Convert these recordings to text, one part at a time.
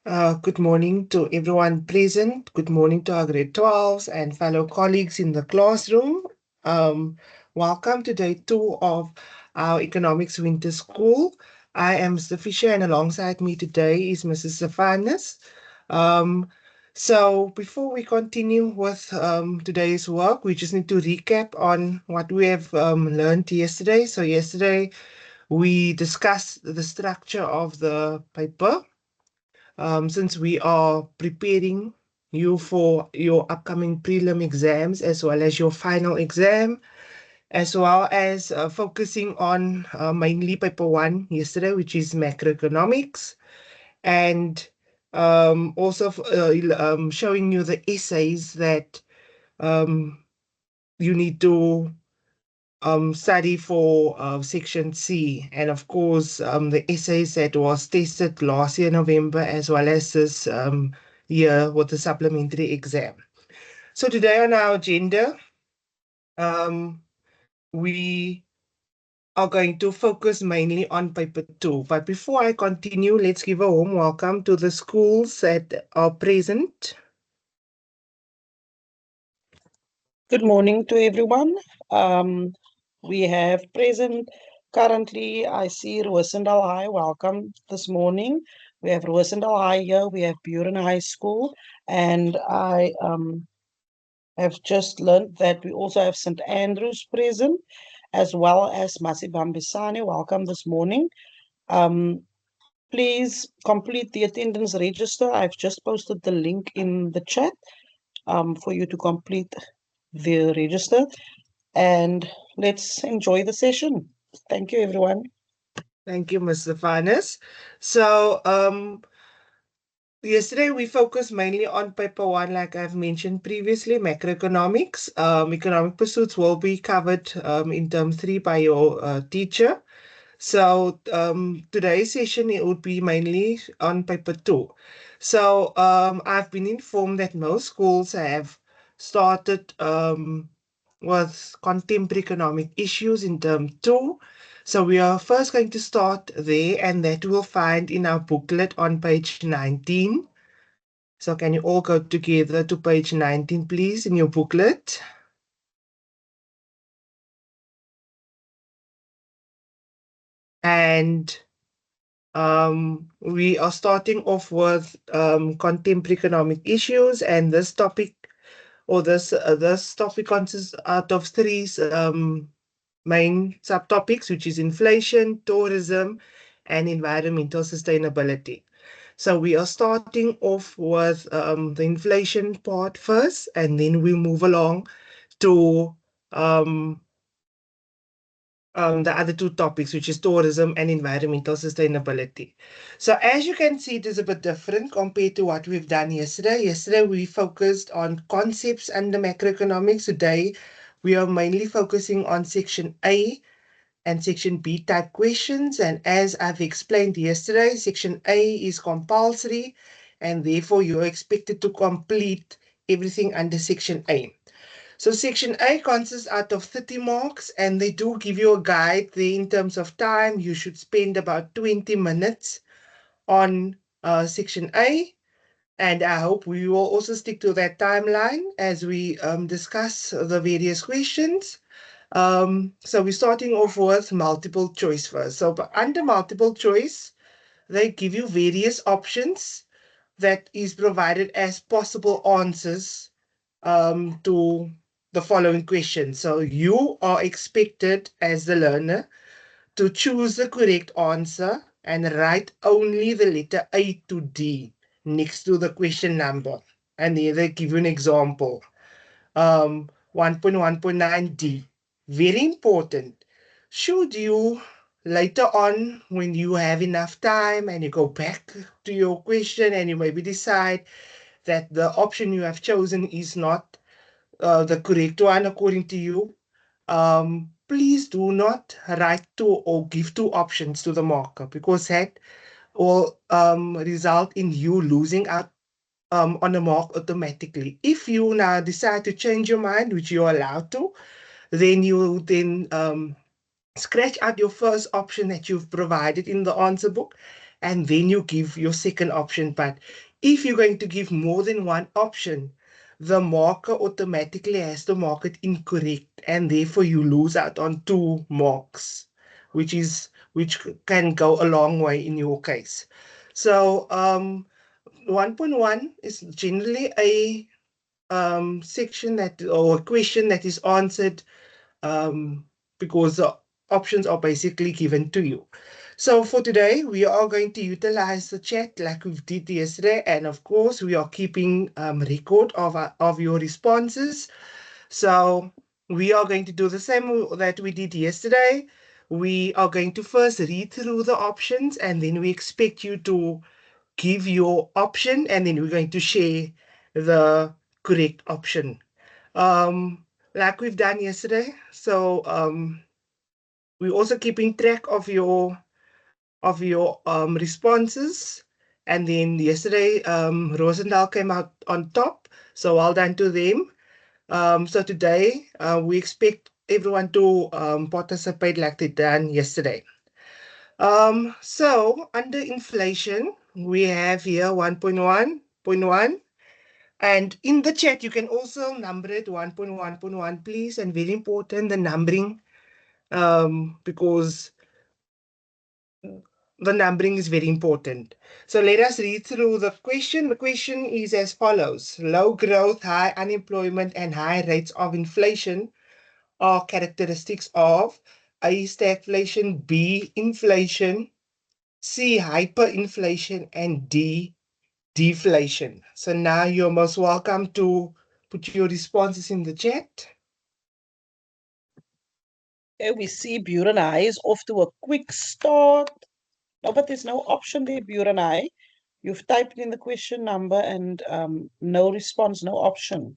Good morning to everyone present. Good morning to our grade 12s and fellow colleagues in the classroom. Um, Welcome to day 2 of our Economics Winter School. I am Mr. Fisher, and alongside me today is Mrs. Stefanis. Um, so before we continue with today's work, we just need to recap on what we have learned yesterday. So yesterday we discussed the structure of the paper, since we are preparing you for your upcoming prelim exams as well as your final exam, as well as focusing on mainly paper one yesterday, which is macroeconomics, and also showing you the essays that um, you need to study for section C, and of course the essays that was tested last year November as well as this year with the supplementary exam. So today on our agenda, um, we are going to focus mainly on paper 2. But before I continue, let's give a warm welcome to the schools that are present. Good morning to everyone. We have present currently, I see Rosendal High. Welcome this morning. We have Rosendal High here. We have Buren High School. And I have just learned that we also have St. Andrews present, as well as Masibambisane. Welcome this morning. Um, Please complete the attendance register. I've just posted the link in the chat for you to complete the register, and let's enjoy the session. Thank you, everyone. Thank you, Mr. Fanes. So yesterday, we focused mainly on paper one, like I've mentioned previously, macroeconomics. Economic pursuits will be covered in term 3 by your teacher. So today's session, it would be mainly on paper 2. So I've been informed that most schools have started with contemporary economic issues in term 2. So we are first going to start there, and that we'll find in our booklet on page 19. So can you all go together to page 19, please, in your booklet? And we are starting off with contemporary economic issues, and this topic, or this topic consists out of three main subtopics, which is inflation, tourism, and environmental sustainability. So we are starting off with the inflation part first, and then we move along to um, the other two topics, which is tourism and environmental sustainability. So as you can see, it is a bit different compared to what we've done yesterday. Yesterday, we focused on concepts under macroeconomics. Today, we are mainly focusing on section A and section B type questions. And as I've explained yesterday, section A is compulsory, and therefore you're expected to complete everything under section A. So section A consists out of 30 marks, and they do give you a guide there in terms of time. You should spend about 20 minutes on section A, and I hope we will also stick to that timeline as we discuss the various questions. So we're starting off with multiple choice first. So under multiple choice, they give you various options that is provided as possible answers to the following question. So you are expected as the learner to choose the correct answer and write only the letter A to D next to the question number. And here they give you an example. 1.1.9D. Very important. Should you later on, when you have enough time and you go back to your question and you maybe decide that the option you have chosen is not the correct one according to you, please do not write two or give two options to the marker, because that will result in you losing out on the mark automatically. If you now decide to change your mind, which you're allowed to, then you then scratch out your first option that you've provided in the answer book, and then you give your second option. But if you're going to give more than one option, the marker automatically has to mark it incorrect, and therefore you lose out on 2 marks, which can go a long way in your case. So 1.1 is generally a section that or a question that is answered um, because the options are basically given to you. So for today, we are going to utilize the chat like we did yesterday, and of course, we are keeping record of your responses. So we are going to do the same that we did yesterday. We are going to first read through the options, and then we expect you to give your option, and then we're going to share the correct option. Um, like we've done yesterday. So we're also keeping track of your responses. And then yesterday, Rosendal came out on top. So well done to them. So today, we expect everyone to participate like they done yesterday. So under inflation, we have here 1.1.1. And in the chat, you can also number it 1.1.1, please. And very important, the numbering, because the numbering is very important. So let us read through the question. The question is as follows: low growth, high unemployment, and high rates of inflation are characteristics of A, stagflation, B, inflation, C, hyperinflation, and D, deflation. So now you're most welcome to put your responses in the chat. Okay, we see Burenai is off to a quick start. No, but there's no option there, Burenai. You've typed in the question number and no response, no option.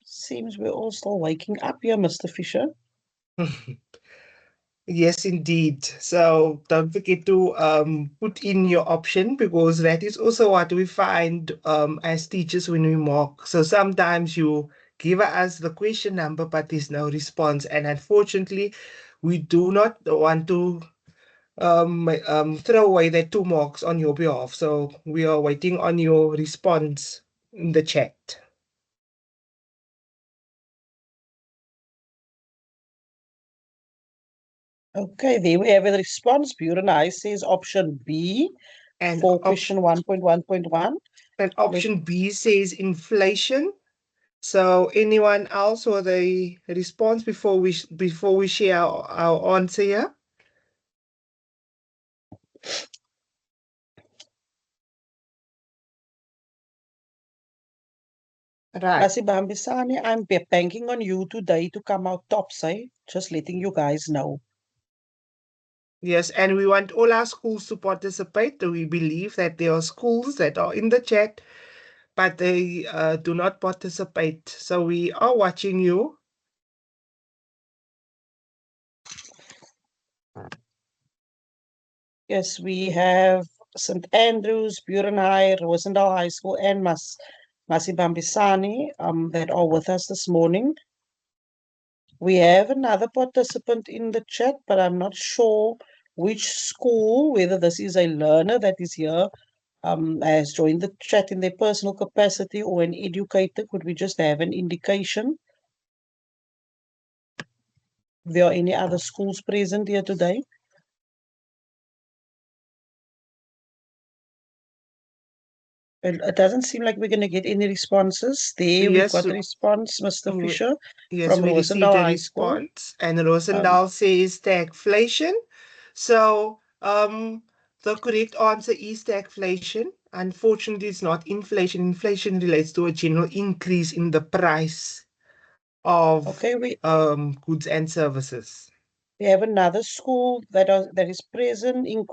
Seems we're all still waking up here, Mr. Fisher. Yes, indeed. So don't forget to put in your option, because that is also what we find as teachers when we mark. So sometimes you give us the question number, but there's no response. And unfortunately, we do not want to throw away that 2 marks on your behalf. So we are waiting on your response in the chat. Okay, there we have the response. Burenai says option B And for question 1.1.1. option B says inflation. So anyone else with a response before we share our answer here? Right. Masibambisani, I'm banking on you today to come out tops, eh? Just letting you guys know. Yes, and we want all our schools to participate. We believe that there are schools that are in the chat, but they do not participate. So we are watching you. Yes, we have St. Andrews, Burenai, Rosendal High School, and Masibambisani that are with us this morning. We have another participant in the chat, but I'm not sure which school, whether this is a learner that is here, has joined the chat in their personal capacity or an educator. Could we just have an indication? If there are any other schools present here today? It doesn't seem like we're going to get any responses. There, we've Yes, got a response, Mr. Fisher, yes, from we received Rosendal a High School. response, and Um, Rosendahl says stagflation. So the correct answer is stagflation. Unfortunately, it's not inflation. Inflation relates to a general increase in the price of okay, we goods and services. We have another school that is present in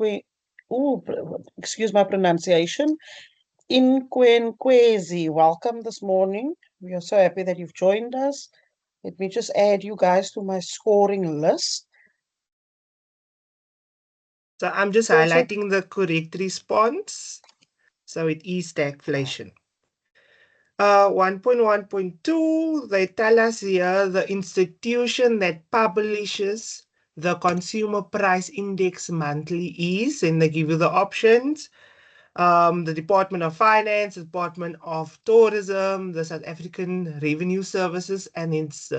excuse my pronunciation, in Kwenkwezi. Welcome this morning. We are so happy that you've joined us. Let me just add you guys to my scoring list. So I'm just Also, highlighting the correct response. So it is stagflation. 1.1.2, they tell us here the institution that publishes the consumer price index monthly is, and they give you the options. The Department of Finance, the Department of Tourism, the South African Revenue Services, and it's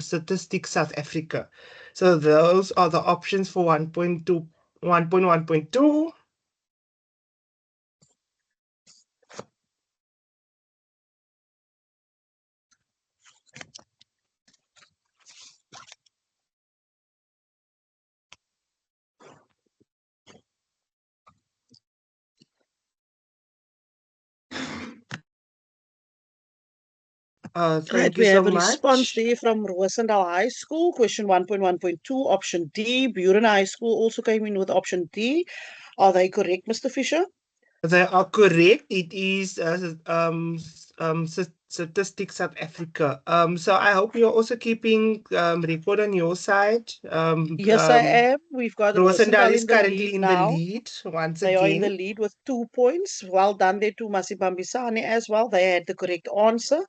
Statistics South Africa. So those are the options for 1.2, 1.1.2. Right, Thank you we so have a response much. there from Rosendal High School, question 1.1.2, option D. Buren High School also came in with option D. Are they correct, Mr. Fisher? They are correct. It is Statistics South Africa. So I hope you're also keeping record on your side. Yes, I am. We've got Rosendal Rosendal is in the lead currently in the now. lead once They are in the again. lead with 2 points. Well done there to Masibambisane as well. They had the correct answer.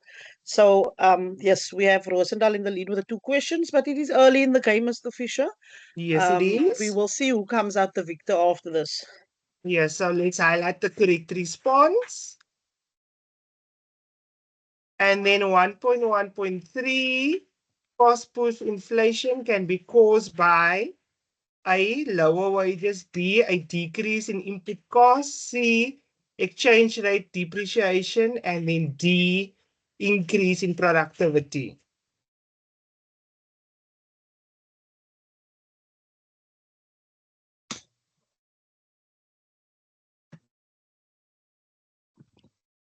So, yes, we have Rosendal in the lead with the two questions, but it is early in the game, Mr. Fisher. Yes, it We is. will see who comes out the victor after this. Yes, so let's highlight the correct response. And then 1.1.3, cost push inflation can be caused by A, lower wages, B, a decrease in input costs, C, exchange rate depreciation, and then D, increase in productivity.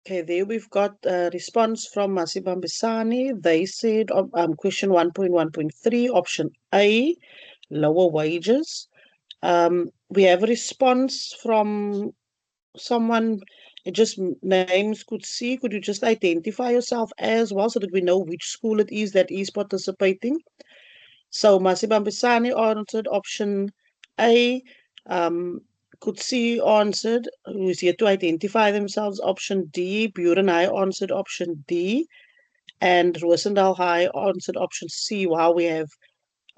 Okay, there we've got a response from Masibambisane. They said question 1.1.3, option A, lower wages. We have a response from someone, it just names could see. Could you just identify yourself as well so that we know which school it is that is participating? So Masibambisane answered option A. Um, Kutsi answered, who is here to identify themselves, option D. Buren High answered option D. And Rosendal High answered option C. Wow, we have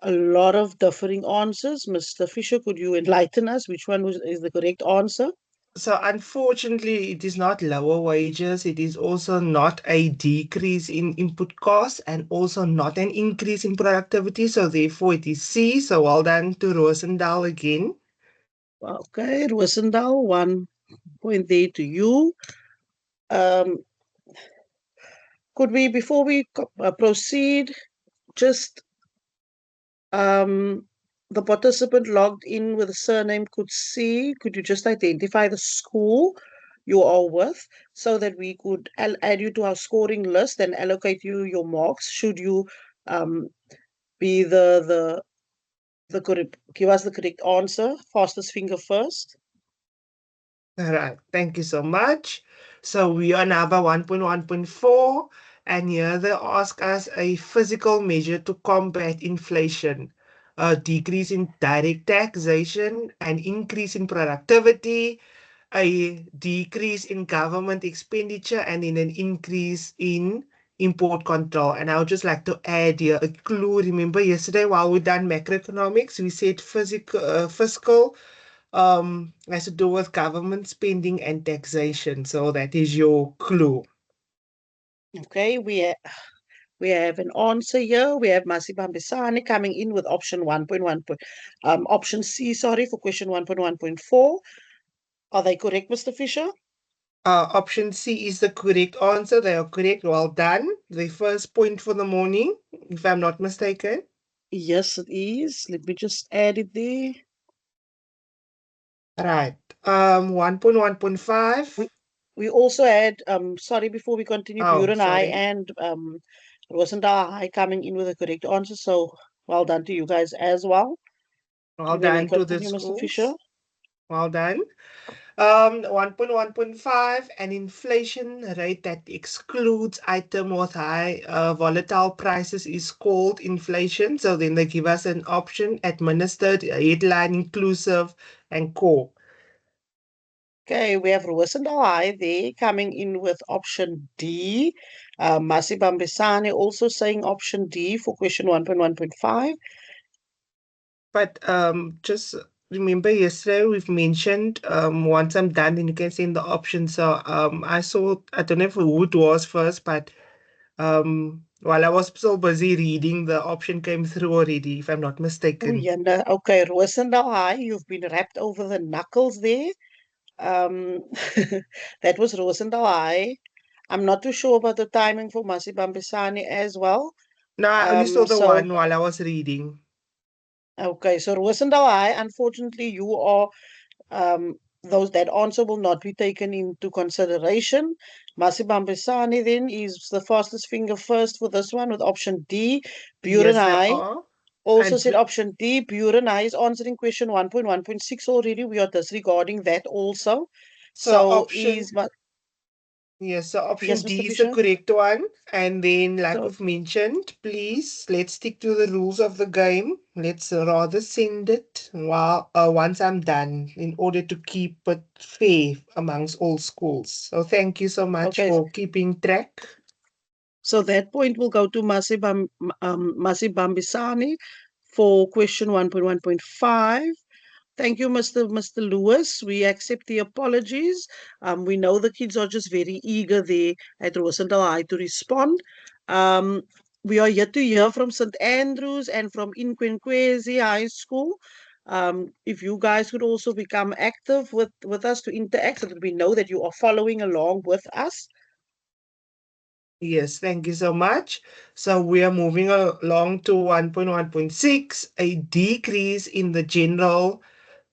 a lot of differing answers. Mr. Fisher, could you enlighten us which one is the correct answer? So unfortunately, it is not lower wages. It is also not a decrease in input costs and also not an increase in productivity. So therefore, it is C. So well done to Rosendahl again. Okay, Rosendal, 1 point there to you. Um, could we, before we proceed, just the participant logged in with a surname could see, could you just identify the school you are with so that we could add you to our scoring list and allocate you your marks should you um, be the correct, give us the correct answer, fastest finger first. All right, thank you so much. So we are now by 1.1.4, and here they ask us a physical measure to combat inflation, a decrease in direct taxation, an increase in productivity, a decrease in government expenditure, and then an increase in import control. And I would just like to add here a clue. Remember yesterday while we done macroeconomics, we said fiscal has to do with government spending and taxation. So that is your clue. Okay, we have an answer here. We have Masibambisane coming in with option 1.1, option C, sorry, for question 1.1.4. Are they correct, Mr. Fisher? Option C is the correct answer. They are correct. Well done. The first point for the morning, if I'm not mistaken. Yes, it is. Let me just add it there. Right. 1.1.5. We we also had sorry, before we continue, Oh, Buren High sorry. and Rosendal High coming in with a correct answer. So well done to you guys as well. Well We may done to the continue, Mr. Fisher. schools. Well done. 1.1.5, an inflation rate that excludes item with high volatile prices is called inflation. So then they give us an option administered, headline, inclusive, and core. Okay, we have Rosendal High there coming in with option D. Masi Bambisane also saying option D for question 1.1.5. But just remember yesterday we've mentioned once I'm done, then you can send the options. So I saw, I don't know who it was first, but while I was so busy reading, the option came through already, if I'm not Oh, mistaken. yeah, no. Okay, Rosendal High, you've been wrapped over the knuckles there. Um, that was Rosendal High. I'm not too sure about the timing for Masi Bambisane as well. No, I only saw Um, the so one while I was reading. okay, so Rosendal High, unfortunately, you are those that answer will not be taken into consideration. Masibambisani then is the fastest finger first for this one with option D. Yes, they Burenai are. also And said option D. Burenai is answering question 1.1.6 already. We are disregarding that also. so So option is Yes, so option yes, Mr. D is the Fisher. correct one. And then, like So we've mentioned, please let's stick to the rules of the game. Let's rather send it once I'm done in order to keep it fair amongst all schools. So thank you so much okay, for keeping track. so that point will go to Masibambisani for question 1.1.5. Thank you, Mr. Lewis. We accept the apologies. We know the kids are just very eager there at Rosendal High to respond. Um, we are yet to hear from St. Andrews and from Inquenquezi High School. If you guys could also become active with us to interact so that we know that you are following along with us. Yes, thank you so much. So we are moving along to 1.1.6, a decrease in the general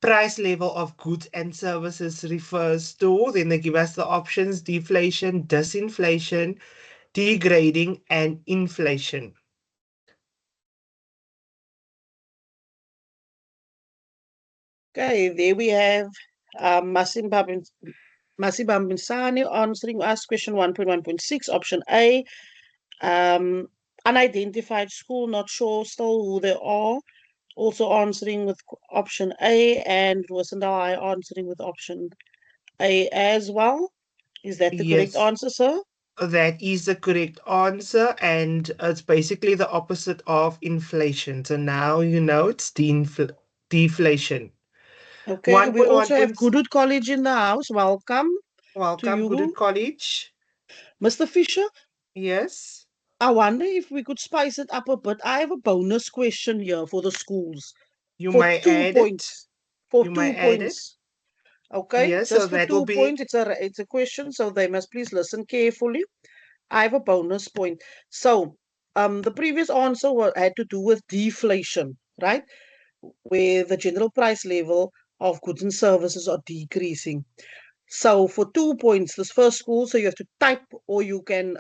price level of goods and services refers to. Then they give us the options: deflation, disinflation, degrading, and inflation. Okay, there we have Masim Binsani answering us question 1.1.6, option A. Um, Unidentified school, not sure still who they are. Also answering with option A, and Rosendal answering with option A as well. Is that the correct Yes, answer, sir? that is the correct answer, and it's basically the opposite of inflation. So now you know it's deflation. Okay, we also have 1.1. Goodwood College in the house. Welcome to Welcome, good at you. college. Mr. Fisher, Yes, I wonder if we could spice it up a bit. I have a bonus question here for the schools you for might two add it. points. For You might two add it. points. Okay, Yes, so just for that will two be points. It's a question, so they must please listen carefully. I have a bonus point. So, the previous answer had to do with deflation, right? Where the general price level of goods and services are decreasing. So, for 2 points, this first school, so you have to type or you can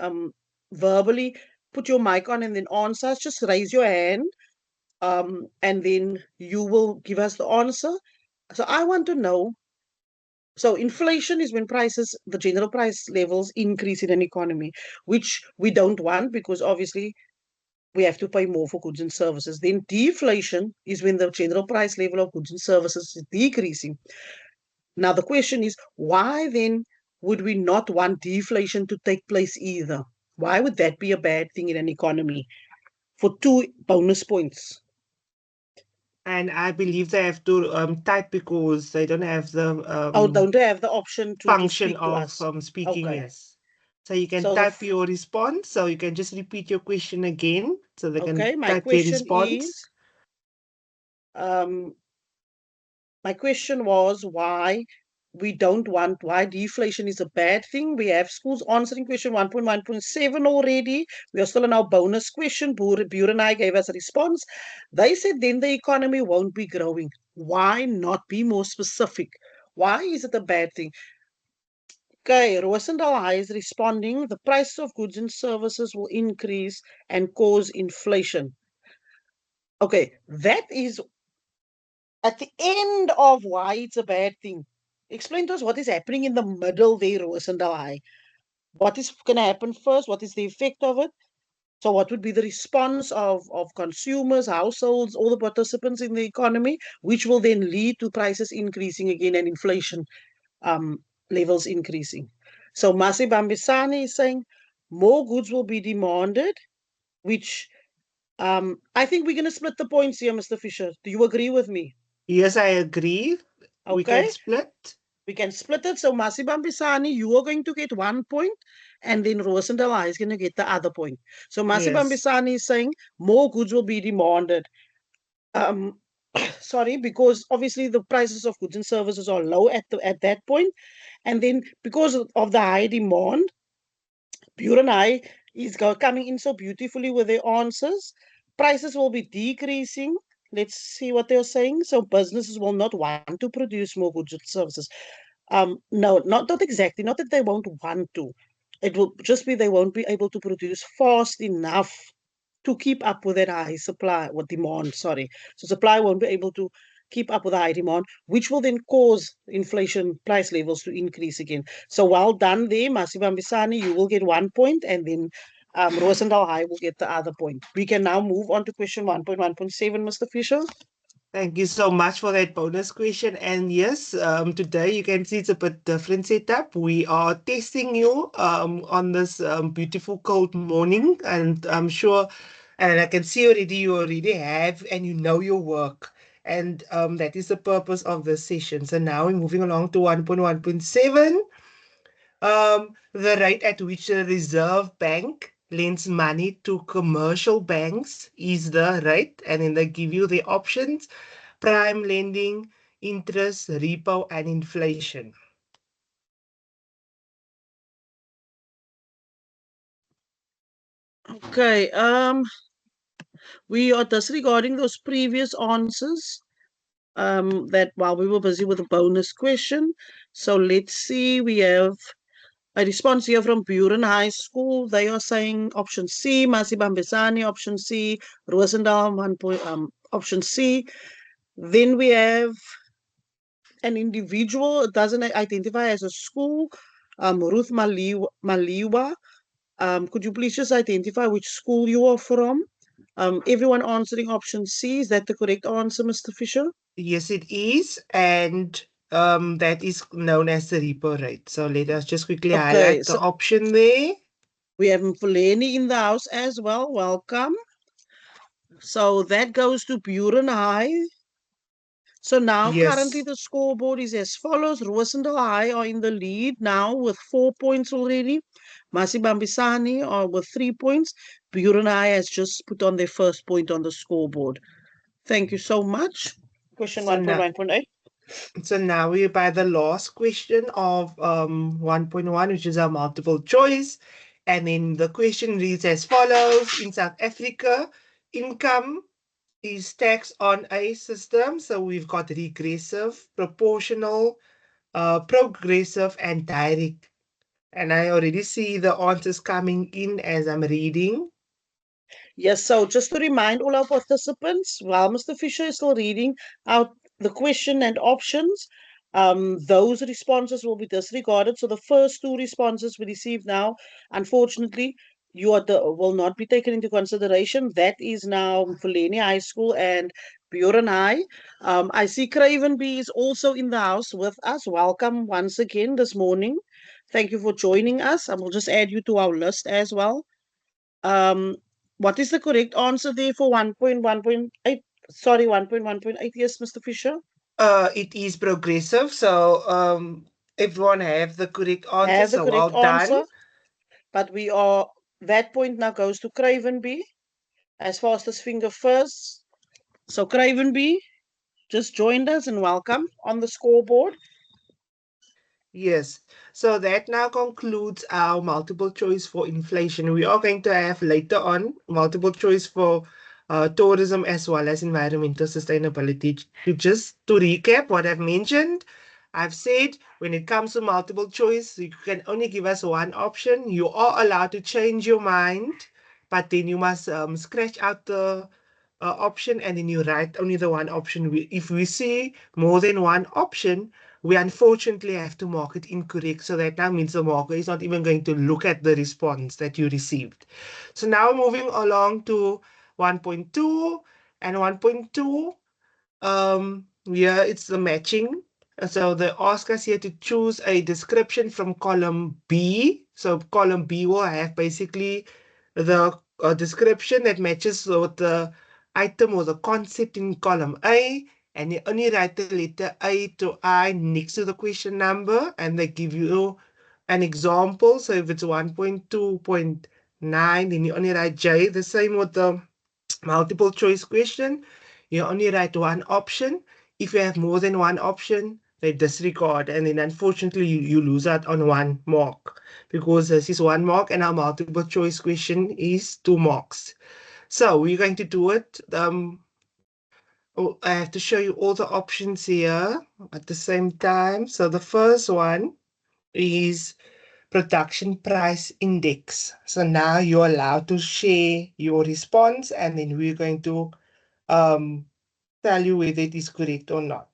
verbally put your mic on and then answer. Just raise your hand, and then you will give us the answer. So, I want to know. So inflation is when prices, the general price levels increase in an economy, which we don't want because obviously we have to pay more for goods and services. Then deflation is when the general price level of goods and services is decreasing. Now the question is, why then would we not want deflation to take place either? Why would that be a bad thing in an economy? For 2 bonus points. and I believe they have to type because they don't have the Oh, don't they have the option to function speak to of us? speaking. Okay. Yes. So you can So the type your response. So you can just repeat your question again. So they can okay, my type their question response. is um my question was why deflation is a bad thing. We have schools answering question 1.1.7 already. We are still in our bonus question. Bure and I gave us a response. They said then the economy won't be growing. Why not be more specific? Why is it a bad thing? Okay, Rosendal High is responding. The price of goods and services will increase and cause inflation. Okay, that is at the end of why it's a bad thing. Explain to us what is happening in the middle there, Rosendal. What is going to happen first? What is the effect of it? So, what would be the response of consumers, households, all the participants in the economy, which will then lead to prices increasing again and inflation? levels increasing. So Masi Bambisani is saying more goods will be demanded, which I think we're going to split the points here, Mr. Fisher. Do you agree with me? Yes, I agree. We can Okay, split. we can split it. So Masi Bambisani, you are going to get 1 point, and then Rosendala is going to get the other point. So Masi Yes. Bambisani is saying more goods will be demanded. Um, sorry, because obviously the prices of goods and services are low at that point, and then because of the high demand, Pure and I is coming in so beautifully with their answers. Prices will be decreasing. Let's see what they're saying. So businesses will not want to produce more goods and services. No, not exactly. Not that they won't want to. It will just be they won't be able to produce fast enough to keep up with that high supply or demand. Sorry, so supply won't be able to keep up with the high demand, which will then cause inflation price levels to increase again. So well done there, Masiba Mbisani. You will get 1 point, and then Rosendal High will get the other point. We can now move on to question 1.1.7, Mr. Fisher. Thank you so much for that bonus question. And yes, today you can see it's a bit different setup. We are testing you on this beautiful cold morning, and I'm sure, and I can see already you already have, and you know your work. And that is the purpose of this session. So now we're moving along to 1.1.7. The rate at which the Reserve Bank lends money to commercial banks is the rate, and then they give you the options: prime lending, interest, repo, and inflation. Okay, we are disregarding those previous answers. That while we were busy with the bonus question. So let's see. We have a response here from Buren High School. They are saying option C, Masibambesani, option C, Rosendal, option C. Then we have an individual, it doesn't identify as a school, Ruth Maliwa. Could you please just identify which school you are from? Everyone answering option C. Is that the correct answer, Mr. Fisher? Yes, it is, and that is known as the repo rate. So let us just quickly Okay, highlight the so option there. we have Mfuleni in the house as well. Welcome. So that goes to Buren High. So now currently Yes. the scoreboard is as follows. Rosendal High are in the lead now with 4 points already. Masibambisani are with 3 points. Buren High has just put on their first point on the scoreboard. Thank you so much. Question So now 1.1.8. So now we're by the last question of 1.1, which is our multiple choice. And then the question reads as follows: in South Africa, income is taxed on a system. So we've got regressive, proportional, progressive, and direct. And I already see the answers coming in as I'm reading. Yes, so just to remind all our participants, while Mr. Fisher is still reading out the question and options, those responses will be disregarded. So the first two responses we received now, unfortunately, will not be taken into consideration. That is now Fulani High School and Buren High. I see Craven B is also in the house with us. Welcome once again this morning. Thank you for joining us. I will just add you to our list as well. Um, what is the correct answer there for 1.1.8? Sorry, 1.1.8. Yes, Mr. Fisher. It is progressive. So everyone have the correct answer. Have the So well correct done. answer, but that point now goes to Craven B as fast as finger first. So Craven B just joined us and welcome on the scoreboard. Yes. So that now concludes our multiple choice for inflation. We are going to have later on multiple choice for tourism as well as environmental sustainability. To recap what I've mentioned, I've said when it comes to multiple choice, you can only give us one option. You are allowed to change your mind, but then you must scratch out the option and then you write only the one option. If we see more than one option, we unfortunately have to mark it incorrect. So that now means the marker is not even going to look at the response that you received. So now moving along to 1.2 and 1.2. It's the matching. So they ask us here to choose a description from column B. So column B will have basically the description that matches with the item or the concept in column A, and you only write the letter A to I next to the question number, and they give you an example. So if it's 1.2.9, then you only write J. The same with the multiple choice question. You only write one option. If you have more than one option, they disregard, and then unfortunately you lose out on 1 mark, because this is 1 mark and our multiple choice question is 2 marks. So we're going to do it. I have to show you all the options here at the same time. So the first one is production price index. So now you're allowed to share your response, and then we're going to um, tell you whether it is correct or not.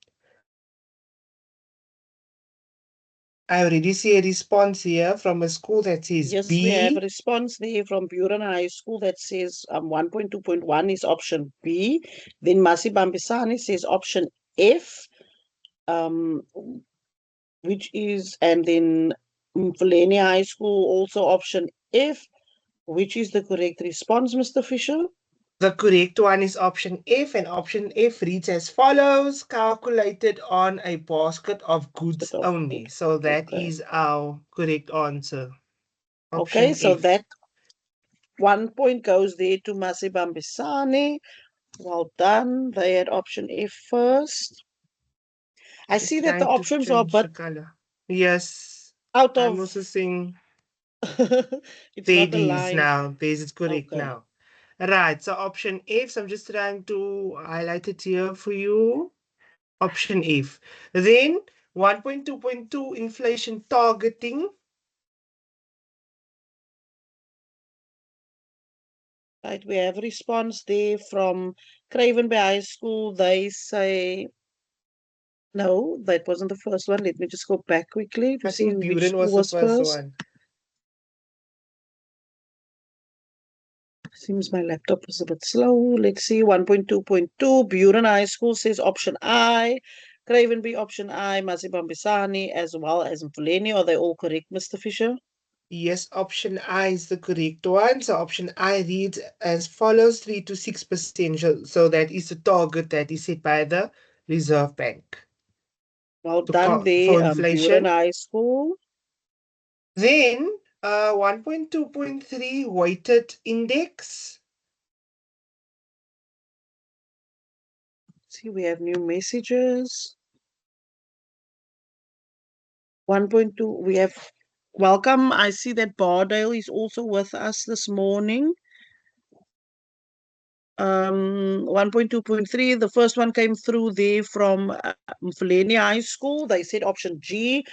I already see a response here from a school that says Yes, we have a B. response there from Buren High School that says 1.2.1 is option B. Then Masi Bambisani says option F, um, which is, and then Mfuleni High School also option F. Which is the correct response, Mr. Fisher? The correct one is option F, and option F reads as follows: calculated on a basket of goods Basket of only. good. So that Okay. is our correct answer. Okay, Option so F. that 1 point goes there to Masi Bambisani. Well done. They had option F first. I Just see that the trying to options are a change bit the color. Yes, out I'm of also seeing it's there not it is aligned. now. This is correct Okay. now. Right, so option F, so I'm just trying to highlight it here for you. Option F. Then 1.2.2 inflation targeting. Right, we have a response there from Craven Bay High School. They say no, that wasn't the first one. Let me just go back quickly to I see think which Buren school was the was first first. one. Seems my laptop is a bit slow. Let's see. 1.2.2. Buren High School says option I. Craven Bay option I. Masibambisani as well as Mfuleni. Are they all correct, Mr. Fisher? Yes, option I is the correct one. So option I reads as follows: 3 to 6%. So that is the target that is set by the Reserve Bank Well to done for there, Buren inflation. High School. Then 1.2.3 weighted index. See, we have new messages. 1.2, we have welcome. I see that Bardale is also with us this morning. 1.2.3, the first one came through there from Mfuleni High School. They said option G,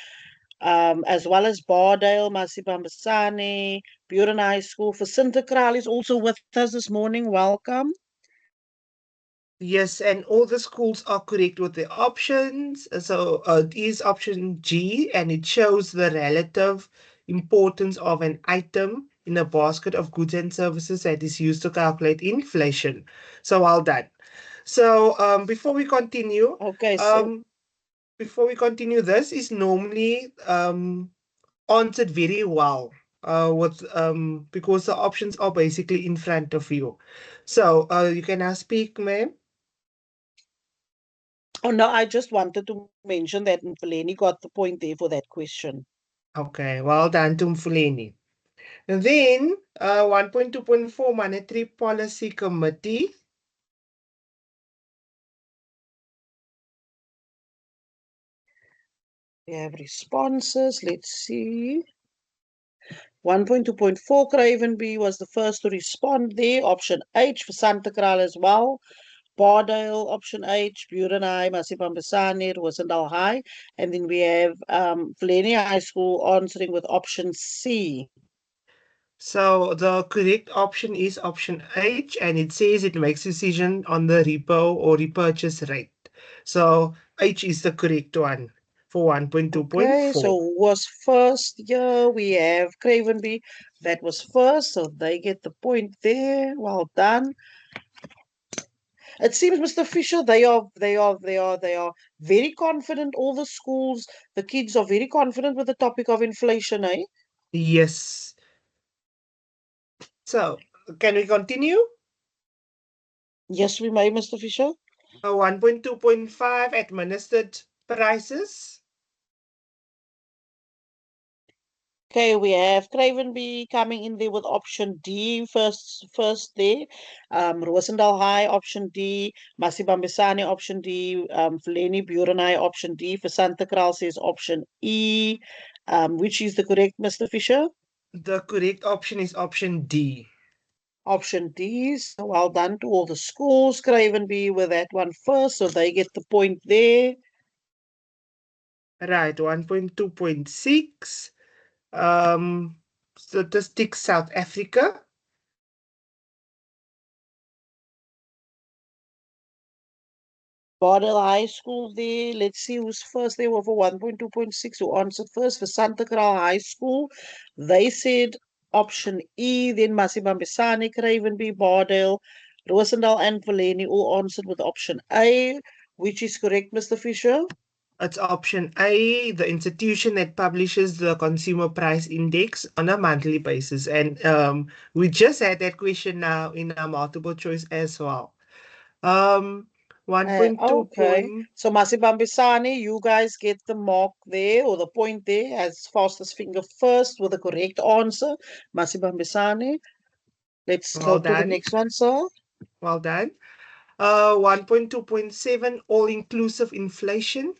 as well as Bardale, Masibambasane, Buren High School. For Sinterkraal is also with us this morning. Welcome. Yes, and all the schools are correct with the options. So it is option G, and it shows the relative importance of an item in a basket of goods and services that is used to calculate inflation. So well done. So Okay, so um, before we continue, this is normally answered very well. With because the options are basically in front of you. So you can now speak, ma'am. oh no, I just wanted to mention that Mfuleni got the point there for that question. Okay, well done to Mfuleni. Then 1.2.4 Monetary Policy Committee. We have responses. Let's see. 1.2.4 Craven B was the first to respond there. Option H for Santa Clara as well. Bardale, option H, Buren High, Masipambasani, Rosendal High. And then we have Flenny High School answering with option C. So the correct option is option H, and it says it makes decision on the repo or repurchase rate. So H is the correct one for Okay, so 1.2.4. who was first here? We have Cravenby. That was first, so they get the point there. Well done. It seems, Mr. Fisher, they are very confident. All the schools, the kids are very confident with the topic of inflation, eh? Yes. So, can we continue? Yes, we may, Mr. Fisher. 1.2.5 administered prices. Okay, we have Cravenby coming in there with option D first there. Rosendal High option D, Masibambisani option D, Feleni Burenai option D. For Santa Claus says option E. Which is the correct, Mr. Fisher? The correct option is option D. Option D. So well done to all the schools. Cravenby with that one first, so they get the point there. Right, 1.2.6. Statistics South Africa. Bardell High School there. Let's see who's first there for 1.2.6 who answered first for Santa Clara High School. They said option E, then Masibambisani, Cravenby, Bardell, Rosendal, and Valeni all answered with option A, which is correct, Mr. Fisher. It's option A, the institution that publishes the consumer price index on a monthly basis. And we just had that question now in our multiple choice as well. Um, 1.2 Okay. point, So Masibambisani, you guys get the mark there or the point there as fastest finger first with the correct answer. Masibambisani. Let's well go to the done, next one, sir. well done. 1.2.7, all-inclusive inflation.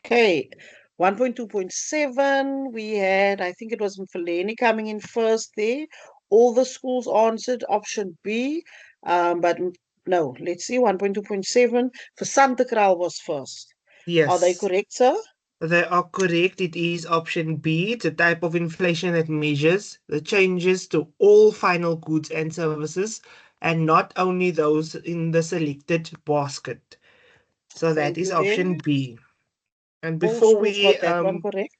Okay, 1.2.7, we had, I think it was Mfuleni coming in first there. All the schools answered option B, but no, let's see, 1.2.7 for Santa Clara was first. Are they Yes, correct, sir? they are correct. It is option B, the type of inflation that measures the changes to all final goods and services and not only those in the selected basket. So that Thank is you option there. B. And All schools got that one correct.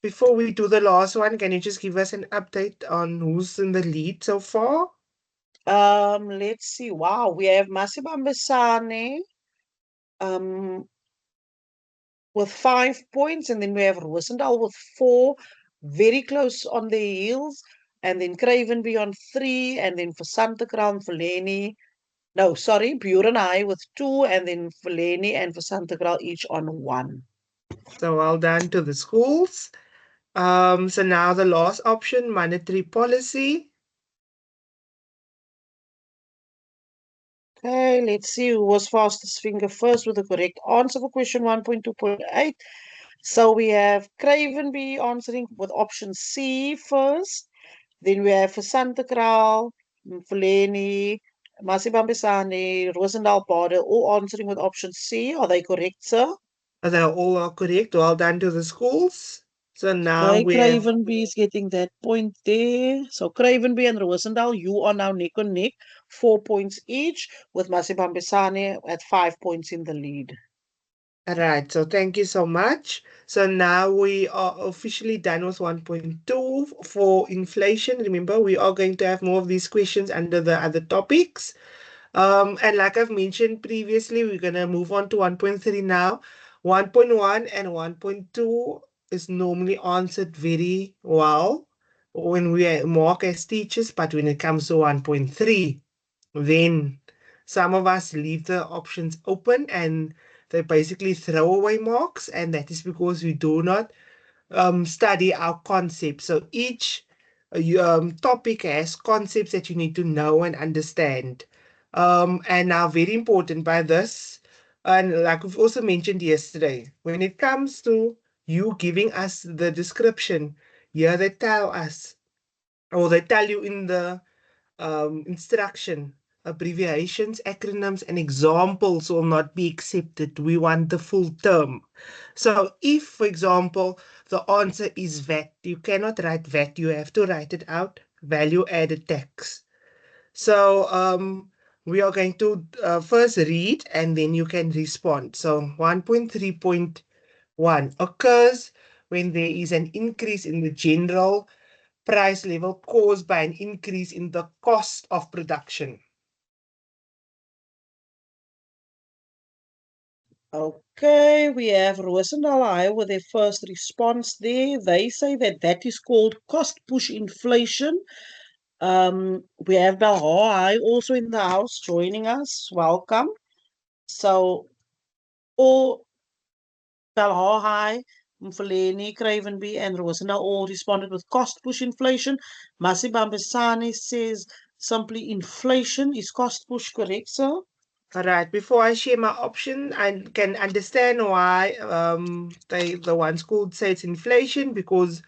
before we do the last one, can you just give us an update on who's in the lead so far? Let's see. Wow, we have Masibambisane, um, with 5 points, and then we have Rosendal with four, very close on their heels, and then Cravenby on three, and then for Santa Crown, Feleni, no, sorry, Buren High with two, and then Feleni and for Santa Crown each on one. So well done to the schools. So now the last option, monetary policy. Okay, let's see who was fastest finger first with the correct answer for question 1.2.8. So we have Cravenby answering with option C first. Then we have for Santa Kraal, Mfuleni, Masibambisane, Rosendal Bader, all answering with option C. Are they correct, sir? They all are correct. Well done to the schools. So now Okay, we have Cravenby is getting that point there. So Cravenby and Rosendal, you are now neck and neck, 4 points each, with Masibambisane at 5 points in the lead. all right. So thank you so much. So now we are officially done with 1.2 for inflation. Remember, we are going to have more of these questions under the other topics. And like I've mentioned previously, we're gonna move on to 1.3 now. 1.1 and 1.2 is normally answered very well when we mark as teachers, but when it comes to 1.3, then some of us leave the options open and they basically throw away marks, and that is because we do not study our concepts. So each topic has concepts that you need to know and understand. And now, very important by this, and like we've also mentioned yesterday, when it comes to you giving us the description, here they tell us, or they tell you in the instruction, abbreviations, acronyms, and examples will not be accepted. We want the full term. So if, for example, the answer is VAT, you cannot write VAT, you have to write it out, value added tax. So we are going to first read and then you can respond. So 1.3.1 occurs when there is an increase in the general price level caused by an increase in the cost of production? Okay, we have Rosendal High with their first response there. They say that that is called cost push inflation. We have Belhar High also in the house joining us. Welcome. So, all Belhar High, Mfuleni, Cravenby, and Rosendal all responded with cost push inflation. Masibambesani says simply inflation. Is cost push correct, sir? All right, before I share my option, I can understand why the one school say it's inflation because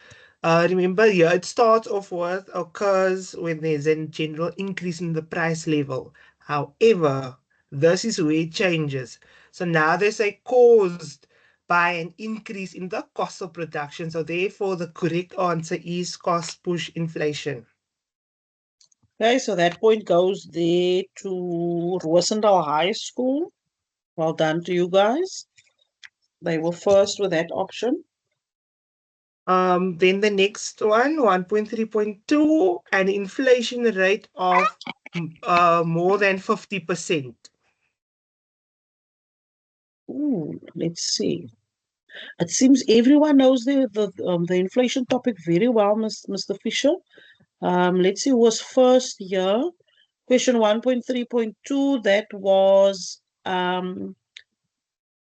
remember, yeah, it starts off with occurs when there's a general increase in the price level. However, this is where it changes. So now they say caused by an increase in the cost of production. So therefore, the correct answer is cost push inflation. Okay, so that point goes there to Rosendal High School. Well done to you guys. They were first with that option. Then the next one, 1.3.2, an inflation rate of more than 50%. Ooh, let's see. It seems everyone knows the inflation topic very well, Mr. Fisher. Let's see who was first here. Question 1.3.2, that was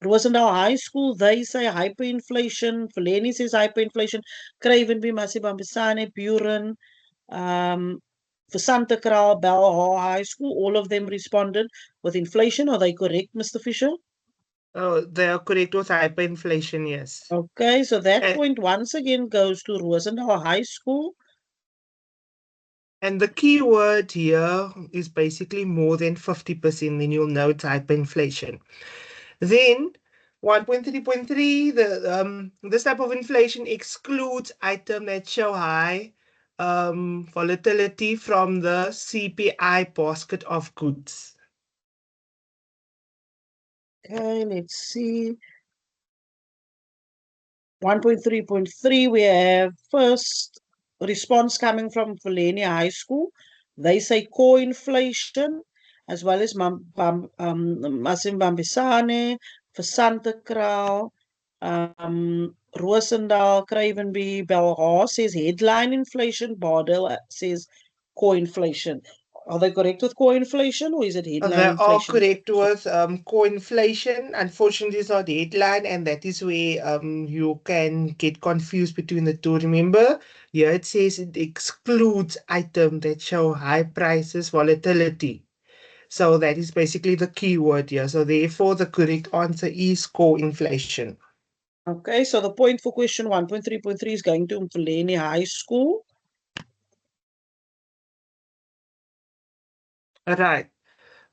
Rosendal High School. They say hyperinflation. Feleni says hyperinflation. Cravenby, Masibambisane, Buren, for Santa Kral, Bell High School, all of them responded with inflation. Are they correct, Mr. Fisher? Oh, they are correct with hyperinflation, yes. Okay, so that And, point once again goes to Rosendal High School. and the key word here is basically more than 50%, then you'll know it's hyperinflation. Then 1.3.3, this type of inflation excludes items that show high volatility from the CPI basket of goods. Okay, let's see. 1.3.3, we have first response coming from Feleni High School. They say core inflation, as well as Masim Bambisane, for Santa Kral, Roosendal, Cravenby, Belhar says headline inflation, Bardell says core inflation. Are they correct with core inflation or is it headline They are inflation? correct with core inflation. Unfortunately, it's not the headline, and that is where you can get confused between the two. Remember, here it says it excludes items that show high prices volatility. So that is basically the key word here. So therefore, the correct answer is core inflation. Okay, so the point for question 1.3.3 is going to Mfuleni High School. All right.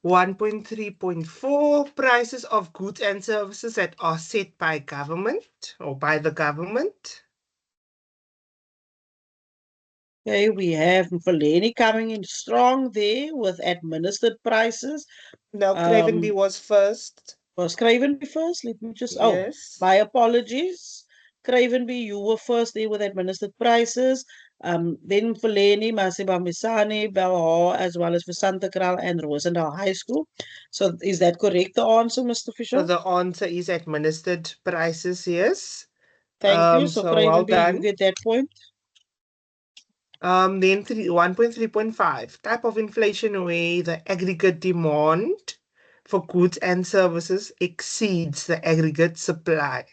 1.3.4, prices of goods and services that are set by government or by the government. Okay, we have Mfuleni coming in strong there with administered prices. Now, Cravenby Um, was first. was Cravenby first? Let me just, oh, Yes. my apologies. Cravenby, you were first there with administered prices. Then Mfuleni, Masibambisane, Belhar, as well as for Santa Kral and Rosendal High School. So is that correct, the answer, Mr. So Fisher? the answer is administered prices, yes. Thank you. So So well Cravenby, you done. get that point. Then 1.3.5, type of inflation where the aggregate demand for goods and services exceeds the aggregate supply.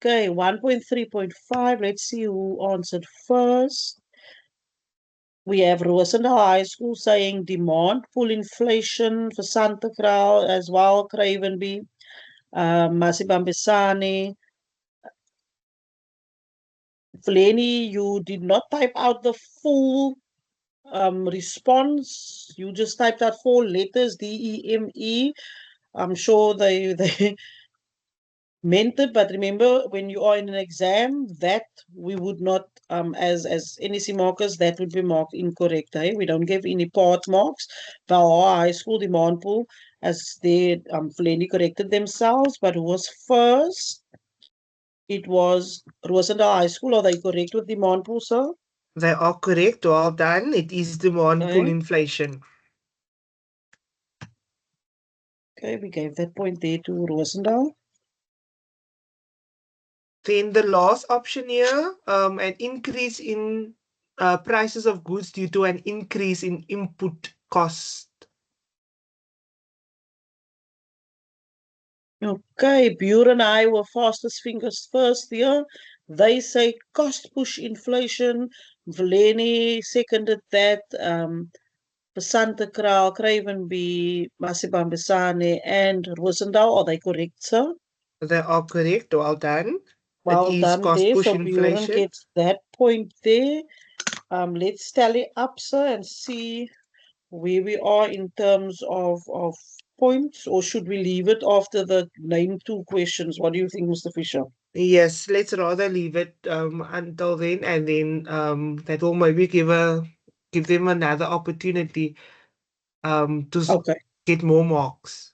Okay, 1.3.5. Let's see who answered first. We have Rosendal High School saying demand pull inflation for Santa Cruz as well, Cravenby, Masibambisani. Flenny, you did not type out the full response. You just typed out four letters, DEME. I'm sure they meant it, but remember when you are in an exam, that we would not, as NEC markers, that would be marked incorrect. We don't give any part marks. Valhalla High School demand pool, as they Fulani corrected themselves. But who was first? It was Rosendal High School. Are they correct with the Monpool, sir? They are correct. Well done. It is demand pull Okay. inflation. Okay, we gave that point there to Rosendal. Then the last option here, an increase in prices of goods due to an increase in input cost. Okay, Buren and I were fastest fingers first here. They say cost push inflation. Vleni seconded that. Santa Kraal, Cravenby, Masibambisane, and Rosendal. Are they correct, sir? They are correct. Well done. It Well is done cost there. push So Buren inflation. gets that point there. Let's tally up, sir, and see where we are in terms of points, or should we leave it after the name two questions? What do you think, Mr. Fisher? Yes, let's rather leave it until then, and then that will maybe give them another opportunity to Okay. get more marks.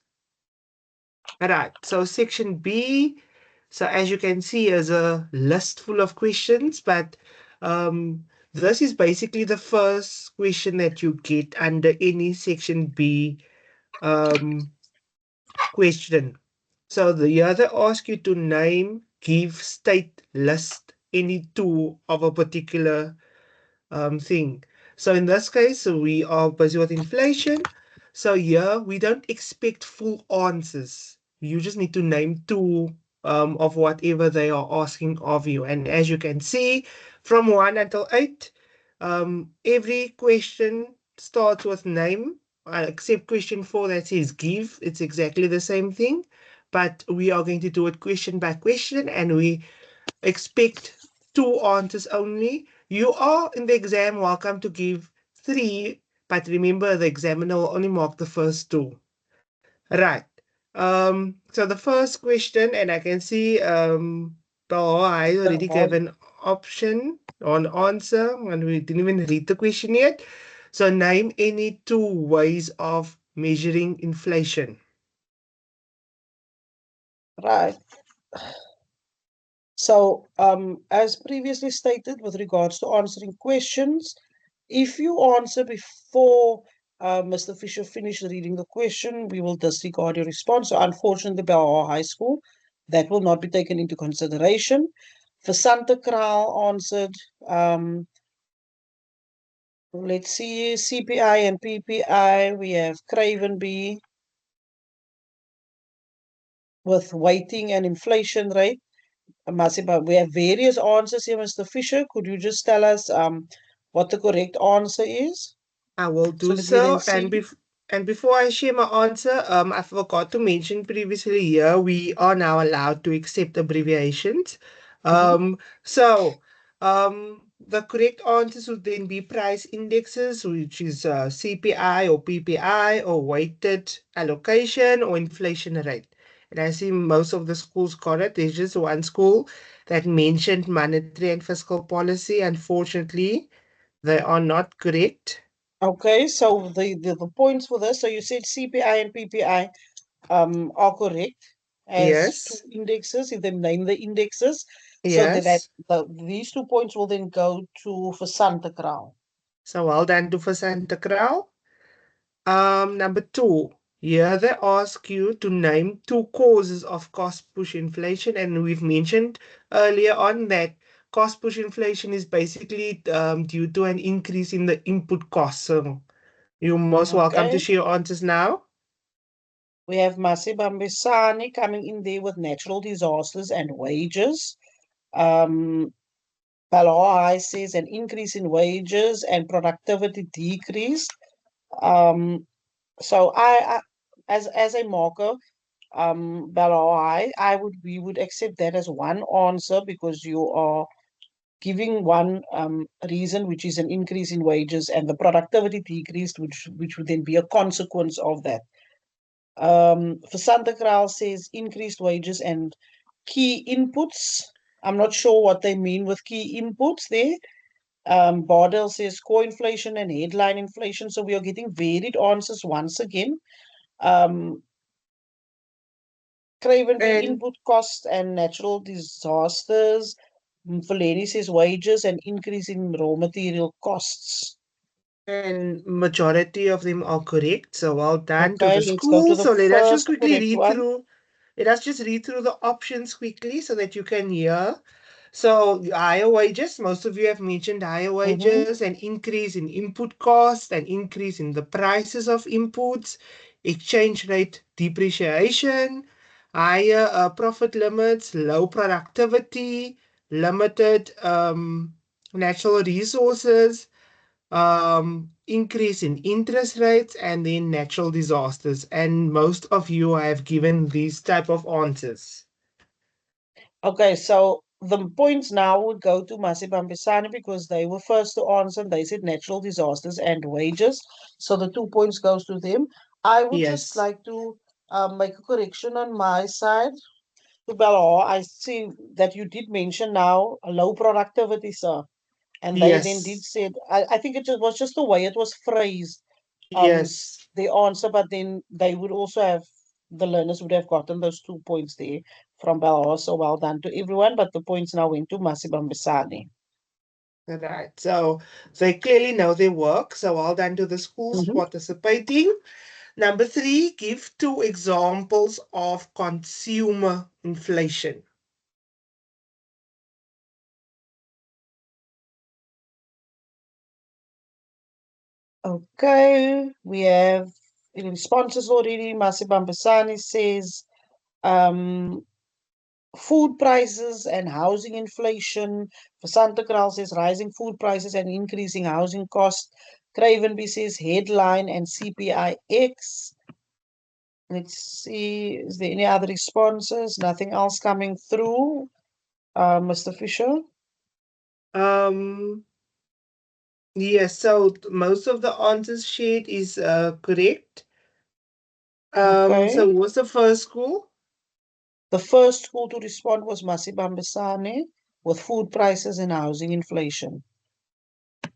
All right. So section B. So as you can see, is a list full of questions, but this is basically the first question that you get under any section B um, question. So the other ask you to name, give, state, list any two of a particular thing. So in this case, we are busy with inflation. So here we don't expect full answers. You just need to name two of whatever they are asking of you. And as you can see, from 1 until 8, every question starts with name, except question 4 that says give. It's exactly the same thing. But we are going to do it question by question, and we expect two answers only. You are in the exam welcome to give three, but remember the examiner will only mark the first two. Right. So the first question, and I can see I already gave an option on answer, and we didn't even read the question yet. So name any two ways of measuring inflation. Right. So, as previously stated, with regards to answering questions, if you answer before Mr. Fisher finished reading the question, we will disregard your response. So, unfortunately, by our high school, that will not be taken into consideration. For Santa Kraal answered, um, let's see, CPI and PPI. We have Cravenby with weighting and inflation rate. Masiba, we have various answers here, Mr. Fisher. Could you just tell us what the correct answer is I will so do that we then so. see? And before I share my answer, I forgot to mention previously here we are now allowed to accept abbreviations. Mhm. So the correct answers would then be price indexes, which is CPI or PPI or weighted allocation or inflation rate. And I see most of the schools got it. There's just one school that mentioned monetary and fiscal policy. Unfortunately, they are not correct. Okay, so the points for this, so you said CPI and PPI are correct as two Yes, indexes, if they name the indexes, so yes. these 2 points will then go to for Santa Crown. So well done to Santa Crau. Number two, here they ask you to name two causes of cost push inflation, and we've mentioned earlier on that cost push inflation is basically due to an increase in the input cost. So you're most welcome to Okay, share your answers now. we have Masibambisani coming in there with natural disasters and wages. Um, Baloai says an increase in wages and productivity decreased. Um, so as a marker, Baloai, I would we would accept that as one answer because you are giving one reason, which is an increase in wages, and the productivity decreased, which would then be a consequence of that. For Santa Claus says increased wages and key inputs. I'm not sure what they mean with key inputs there. Bardell says core inflation and headline inflation. So we are getting varied answers once again. Um, Craven B, And input costs and natural disasters. Feleni says wages and increase in raw material costs. majority of them are correct. So well done to Okay, the let's go to school. the So let us just first quickly correct read one. through. Let us just read through the options quickly so that you can hear. So higher wages, most of you have mentioned higher Mm-hmm. wages, an increase in input costs, an increase in the prices of inputs, exchange rate depreciation, higher profit limits, low productivity, limited natural resources, increase in interest rates, and then natural disasters. And most of you have given these type of answers. Okay, so the points now would go to Masibambisani because they were first to answer. They said natural disasters and wages. So the 2 points goes to them. I would just Yes, like to make a correction on my side. To Bella, I see that you did mention now a low productivity, sir. And they then did yes, said, I think it was just the way it was phrased, um, yes. the answer, but then they would also have, the learners would have gotten those 2 points there from Bella. So well done to everyone, but the points now went to Masibambisani. Right. So they clearly know their work. So well done to the schools Mm-hmm. participating. Number three, give two examples of consumer inflation. Okay, we have responses already. Masibambisani says, um, food prices and housing inflation. For Santa Claus says rising food prices and increasing housing costs. Cravenby says headline and CPIX. Let's see, is there any other responses? Nothing else coming through, Mr. Fisher? Um, yes, so most of the answers shared is correct. So Okay. what's the first school? The first school to respond was Masibambisane with food prices and housing inflation.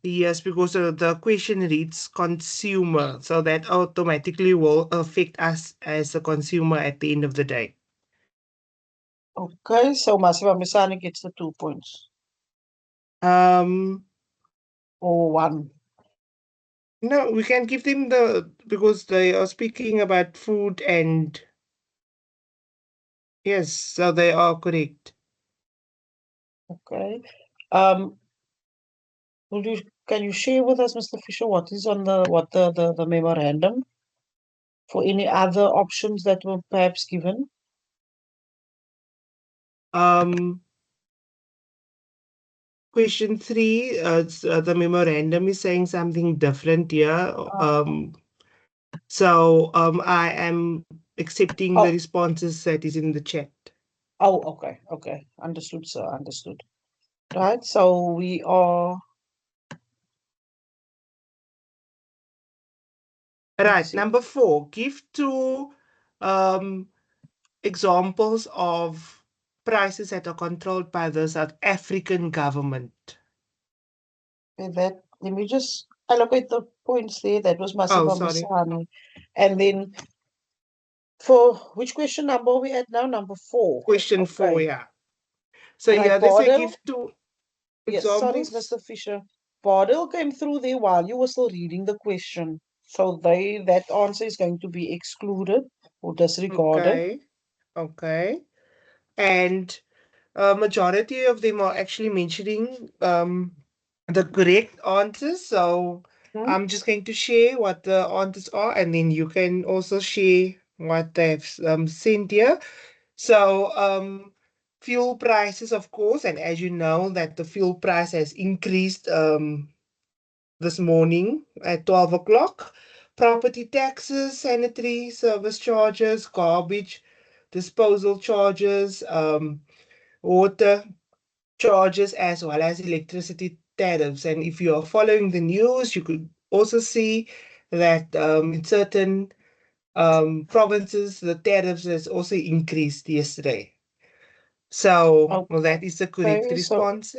Yes, because the question reads consumer, so that automatically will affect us as a consumer at the end of the day. Okay, so Masibambisane gets the 2 points Um, or one. no, we can give them the because they are speaking about food and yes, so they are correct. Okay. Um, will you can you share with us, Mr. Fisher, what is on the memorandum for any other options that were perhaps given? Um, question three, the memorandum is saying something different here. I am accepting the Oh, responses that is in the chat. oh, okay, okay. Understood, sir. Understood. Right. So we are, let's Right, see, number four, give two um, examples of prices that are controlled by the South African government. with that. Let me just allocate the points there. That was Oh, sorry. Masibambisane. And then for which question number are we at now? Number four. Question four, Okay. yeah. So Right, yeah, they say Bardell. give two Yes, sorry, examples. Mr. Fisher. Bardell came through there while you were still reading the question. So that answer is going to be excluded or disregarded. Okay, okay. And majority of them are actually mentioning the correct answers. So Hmm? I'm just going to share what the answers are, and then you can also share what they've sent here. So fuel prices, of course, and as you know, that the fuel price has increased this morning at 12 o'clock. Property taxes, sanitary service charges, garbage disposal charges, water charges, as well as electricity tariffs. And if you are following the news, you could also see that in certain provinces, the tariffs has also increased yesterday. So, well, that is the correct Okay, response.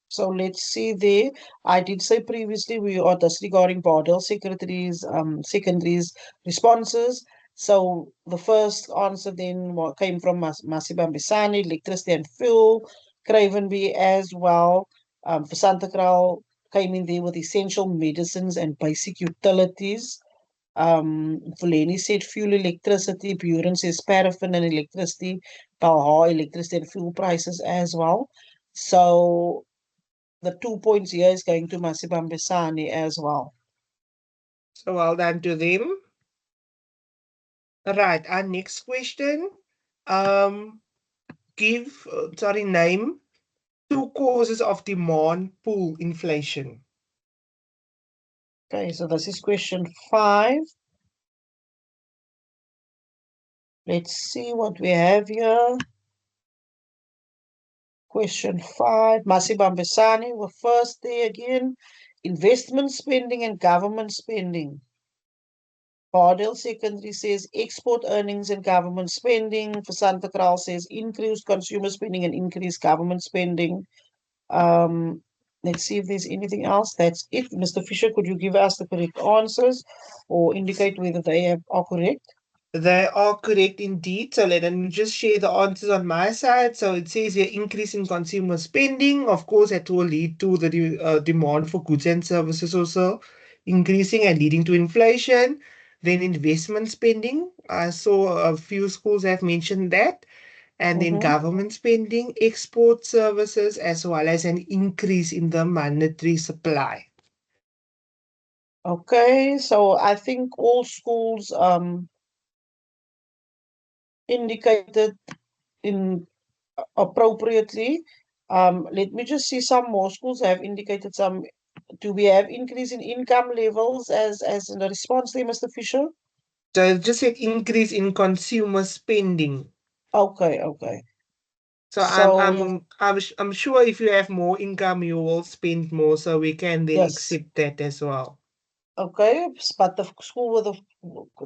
so let's see there. I did say previously we are disregarding Bardell secretaries, secondaries responses. So the first answer then came from Masibambisani, electricity and fuel, Cravenby as well. For Santa Cruz came in there with essential medicines and basic utilities. Fuleni said fuel, electricity. Buren says paraffin and electricity. Balha, electricity and fuel prices as well. So the 2 points here is going to Masibambisani as well. So well done to them. Right, our next question. Um, name two causes of demand pull inflation. Okay, so this is question 5. Let's see what we have here. Question 5. Masibambisani were first there again. Investment spending and government spending. Bardell Secondary says export earnings and government spending. For Santa Cruz says increased consumer spending and increased government spending. Um, let's see if there's anything else. That's it. Mr. Fisher, could you give us the correct answers or indicate whether are correct? They are correct indeed. So let me just share the answers on my side. So it says here increase in consumer spending. Of course, that will lead to the demand for goods and services also increasing and leading to inflation. Then investment spending. I saw a few schools have mentioned that. And then Mm-hmm. government spending, export services, as well as an increase in the monetary supply. Okay, so I think all schools indicated in appropriately. Let me just see some more schools have indicated some. Do we have increase in income levels as in the response there, Mr. Fisher? So it just said increase in consumer spending. Okay, okay. So So I'm sure if you have more income, you will spend more. So we can then yes, accept that as well. okay. But the school with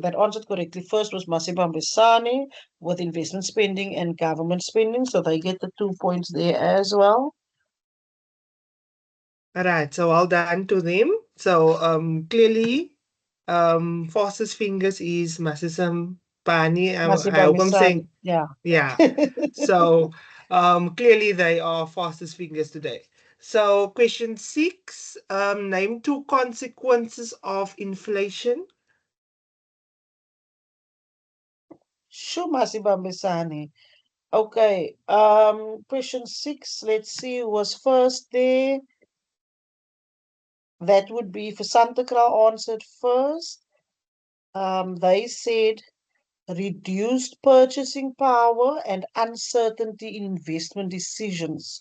that answered correctly first was Masibambisani with investment spending and government spending, so they get the 2 points there as well. All right. So well done to them. So clearly, fastest fingers is Masisam Pani. I hope I'm Masibambisani, saying yeah. yeah. So clearly they are fastest fingers today. So question 6, name two consequences of inflation. Sure, Masibambisani. Okay. Question 6. Let's see who was first there. That would be for Santa Clara answered first. They said reduced purchasing power and uncertainty in investment decisions.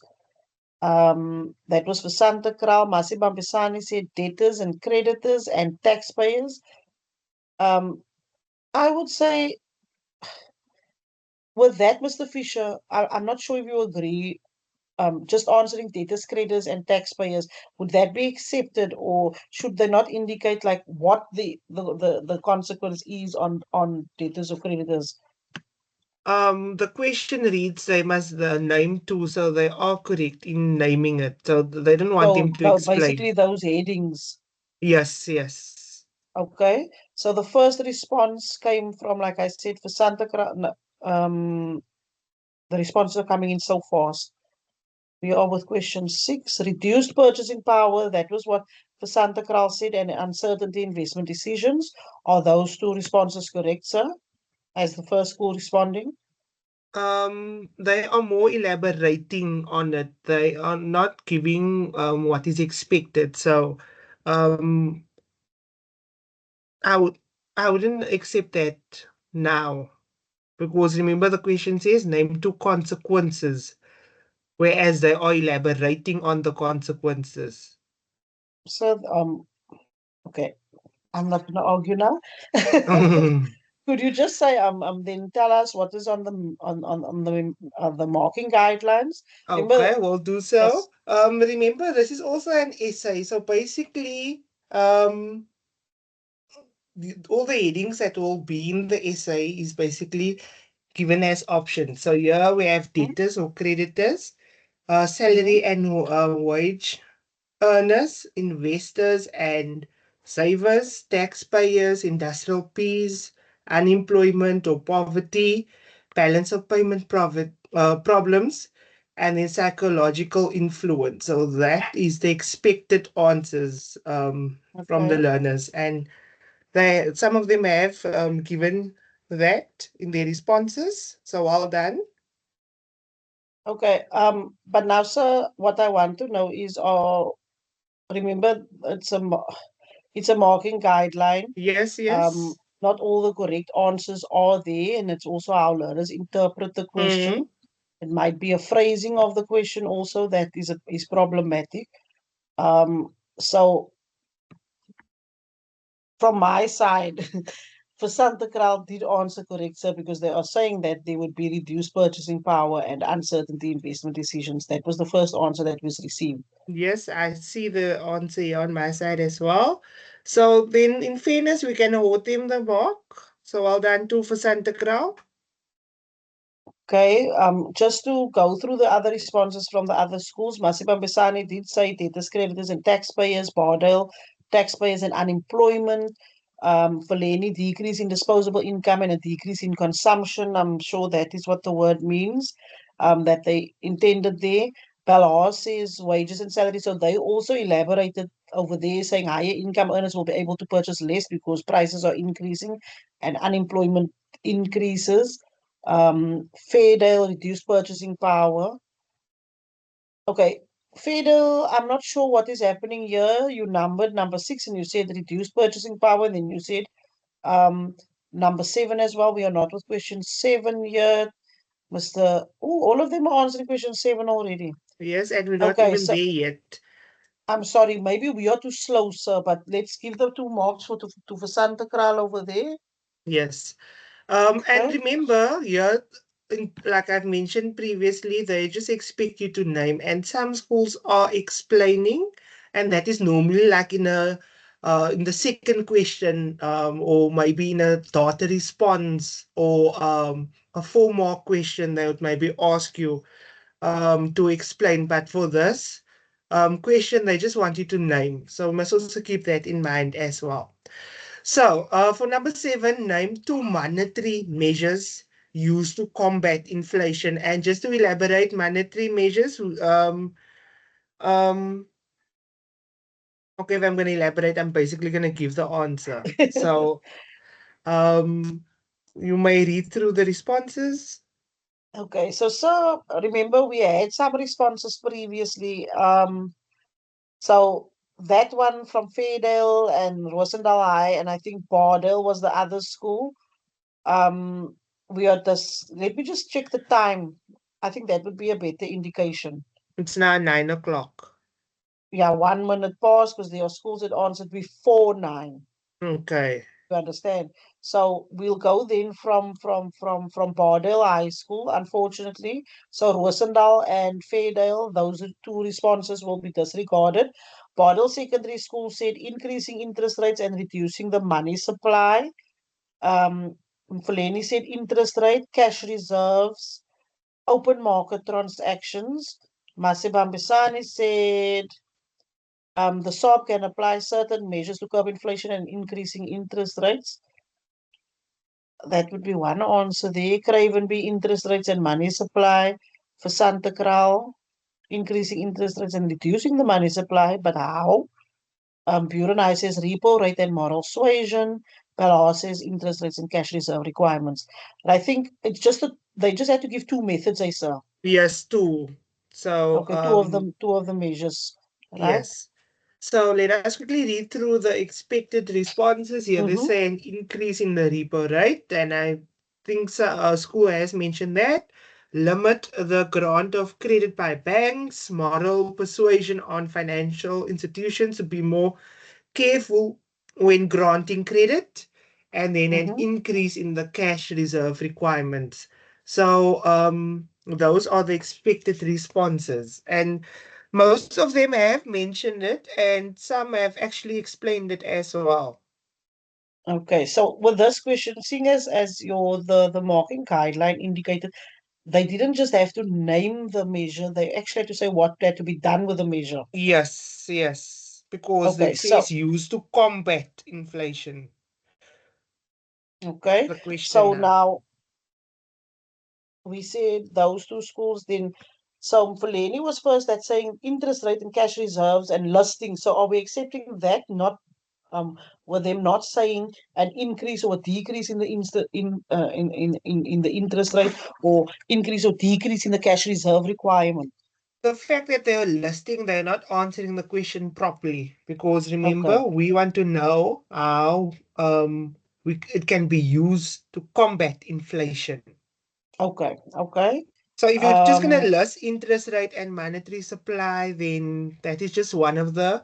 That was for Santa Clara. Masibambisani said debtors and creditors and taxpayers. Um, I would say with that, Mr. Fisher, I'm not sure if you agree. Just answering debtors, creditors, and taxpayers, would that be accepted, or should they not indicate like what the consequence is on debtors or creditors? The question reads they must name two, so they are correct in naming it. So they don't want So him to explain. basically those headings. Yes, yes. Okay. So the first response came from, like I said, for Santa Cruz. The responses are coming in so fast. We are with question 6. Reduced purchasing power. That was what for Santa Cruz said, and uncertainty investment decisions. Are those two responses correct, sir? As the first school responding? They are more elaborating on it. They are not giving what is expected. So, um, I would I wouldn't accept that now because remember the question says name two consequences, whereas they are elaborating on the consequences. So, okay, I'm not going to argue now. Could you just say, then tell us what is on the the marking guidelines? Remember, Okay, we'll do yes. so. Remember, this is also an essay. So basically, all the headings that will be in the essay is basically given as options. So here we have debtors or creditors, Mm-hmm. salary and wage earners, investors and savers, taxpayers, industrial peers, unemployment or poverty, balance of payment problems, and then psychological influence. So that is the expected answers from the Okay. learners. And some of them have given that in their responses. So well done. Okay. But now, sir, what I want to know is, remember, it's a marking guideline. Yes, yes. Not all the correct answers are there, and it's also how learners interpret the Mm-hmm. question. It might be a phrasing of the question also that is problematic. So from my side, for Santa Cruz did answer correct, sir, because they are saying that there would be reduced purchasing power and uncertainty investment decisions. That was the first answer that was received. Yes, I see the answer here on my side as well. So then, in fairness, we can award him the mark. So well done too for Santa Cruz. Okay, just to go through the other responses from the other schools, Masipa Besani did say debtors, creditors, and taxpayers, Bardale, taxpayers and unemployment, Faleni, decrease in disposable income and a decrease in consumption. I'm sure that is what the word means, that they intended there. Balhar says wages and salaries, so they also elaborated over there saying higher income earners will be able to purchase less because prices are increasing and unemployment increases. Fairdale reduced purchasing power. Okay, Fairdale, I'm not sure what is happening here. You numbered number six and you said reduced purchasing power, and then you said um number seven as well. We are not with question seven yet, Mr. Oh, all of them are answering question seven already. Yes, and we're not Okay, even so there yet. I'm sorry, maybe we are too slow, sir, but let's give the two marks for Santa Kral over there. Yes. And Okay. remember, yeah, like I've mentioned previously, they just expect you to name, and some schools are explaining, and that is normally like in the second question, or maybe in a data response or a 4 mark question, they would maybe ask you to explain. But for this question, they just want you to name. So we must also keep that in mind as well. So, for number seven, name two monetary measures used to combat inflation. And just to elaborate, monetary measures, um, okay, if I'm going to elaborate, I'm basically going to give the answer. So, you may read through the responses. Okay, so remember we had some responses previously. So that one from Fairdale and Rosendal High, and I think Bardale was the other school. Um, we are this. Let me just check the time. I think that would be a better indication. It's now 9 o'clock. Yeah, 1 minute pause because there are schools that answered before nine. Okay. You understand? So we'll go then from Bardale High School, unfortunately. So Rosendal and Fairdale, those two responses will be disregarded. Bardale Secondary School said increasing interest rates and reducing the money supply. Um, Mfuleni said interest rate, cash reserves, open market transactions. Masibambisani said the SOB can apply certain measures to curb inflation and increasing interest rates. That would be one answer there. Craven be interest rates and money supply for Santa Cruz, increasing interest rates and reducing the money supply. But how? Bureau says repo rate and moral suasion. Ballard says interest rates and cash reserve requirements. But I think it's just that they just had to give two methods, I sir. Yes, two. So, Okay, two of the measures, right? yes. So let us quickly read through the expected responses here. They Mm-hmm. say an increase in the repo rate, and I think school has mentioned that. Limit the grant of credit by banks, moral persuasion on financial institutions to be more careful when granting credit, and then an Mm-hmm. increase in the cash reserve requirements. So those are the expected responses. And most of them have mentioned it, and some have actually explained it as well. Okay, so with this question, seeing as your the marking guideline indicated, they didn't just have to name the measure, they actually had to say what had to be done with the measure. Yes, yes, because Okay, it says so used to combat inflation. Okay. the question So now. now we said those two schools. Then, so Fulani was first at saying interest rate and cash reserves and listing. So are we accepting that? Not were them not saying an increase or a decrease in the in the interest rate, or increase or decrease in the cash reserve requirement? The fact that they're listing, they're not answering the question properly because Okay. remember, we want to know how it can be used to combat inflation. Okay. Okay. So if you're just going to Um. list interest rate and monetary supply, then that is just one of the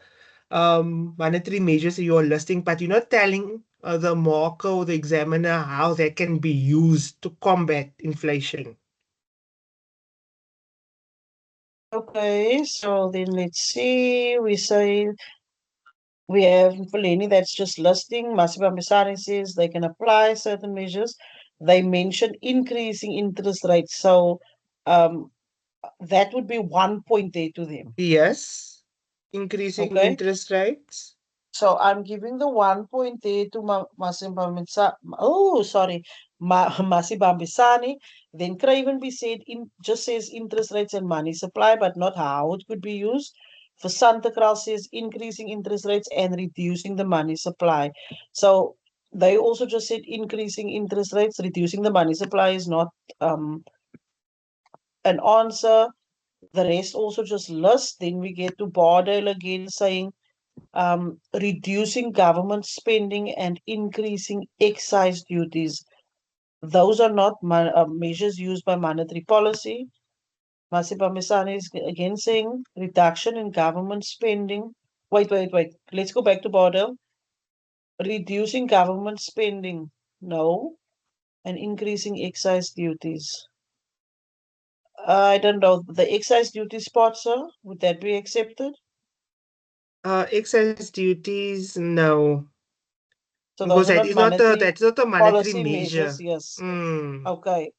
monetary measures that you're listing, but you're not telling the marker or the examiner how that can be used to combat inflation. Okay. So then let's see. We say we have Fulani that's just listing. Masiba Misani says they can apply certain measures. They mention increasing interest rates. So um, that would be 1 point there to them. Yes, increasing Okay. interest rates. So I'm giving the 1 point there to Masiba Misani. Oh, sorry. Masiba Misani. Then Craven be said just says interest rates and money supply, but not how it could be used. For Santa Claus says increasing interest rates and reducing the money supply. So they also just said increasing interest rates, reducing the money supply is not um, an answer. The rest also just list. Then we get to Bardale again saying reducing government spending and increasing excise duties. Those are not measures used by monetary policy. Masipa Misani is again saying reduction in government spending. Wait. Let's go back to Bardale. Reducing government spending. No. And increasing excise duties. I don't know. The excise duty spot, sir, would that be accepted? Excise duties, no, So those because are that not is not a monetary monetary policy measures, measure. yes. Mm, Okay.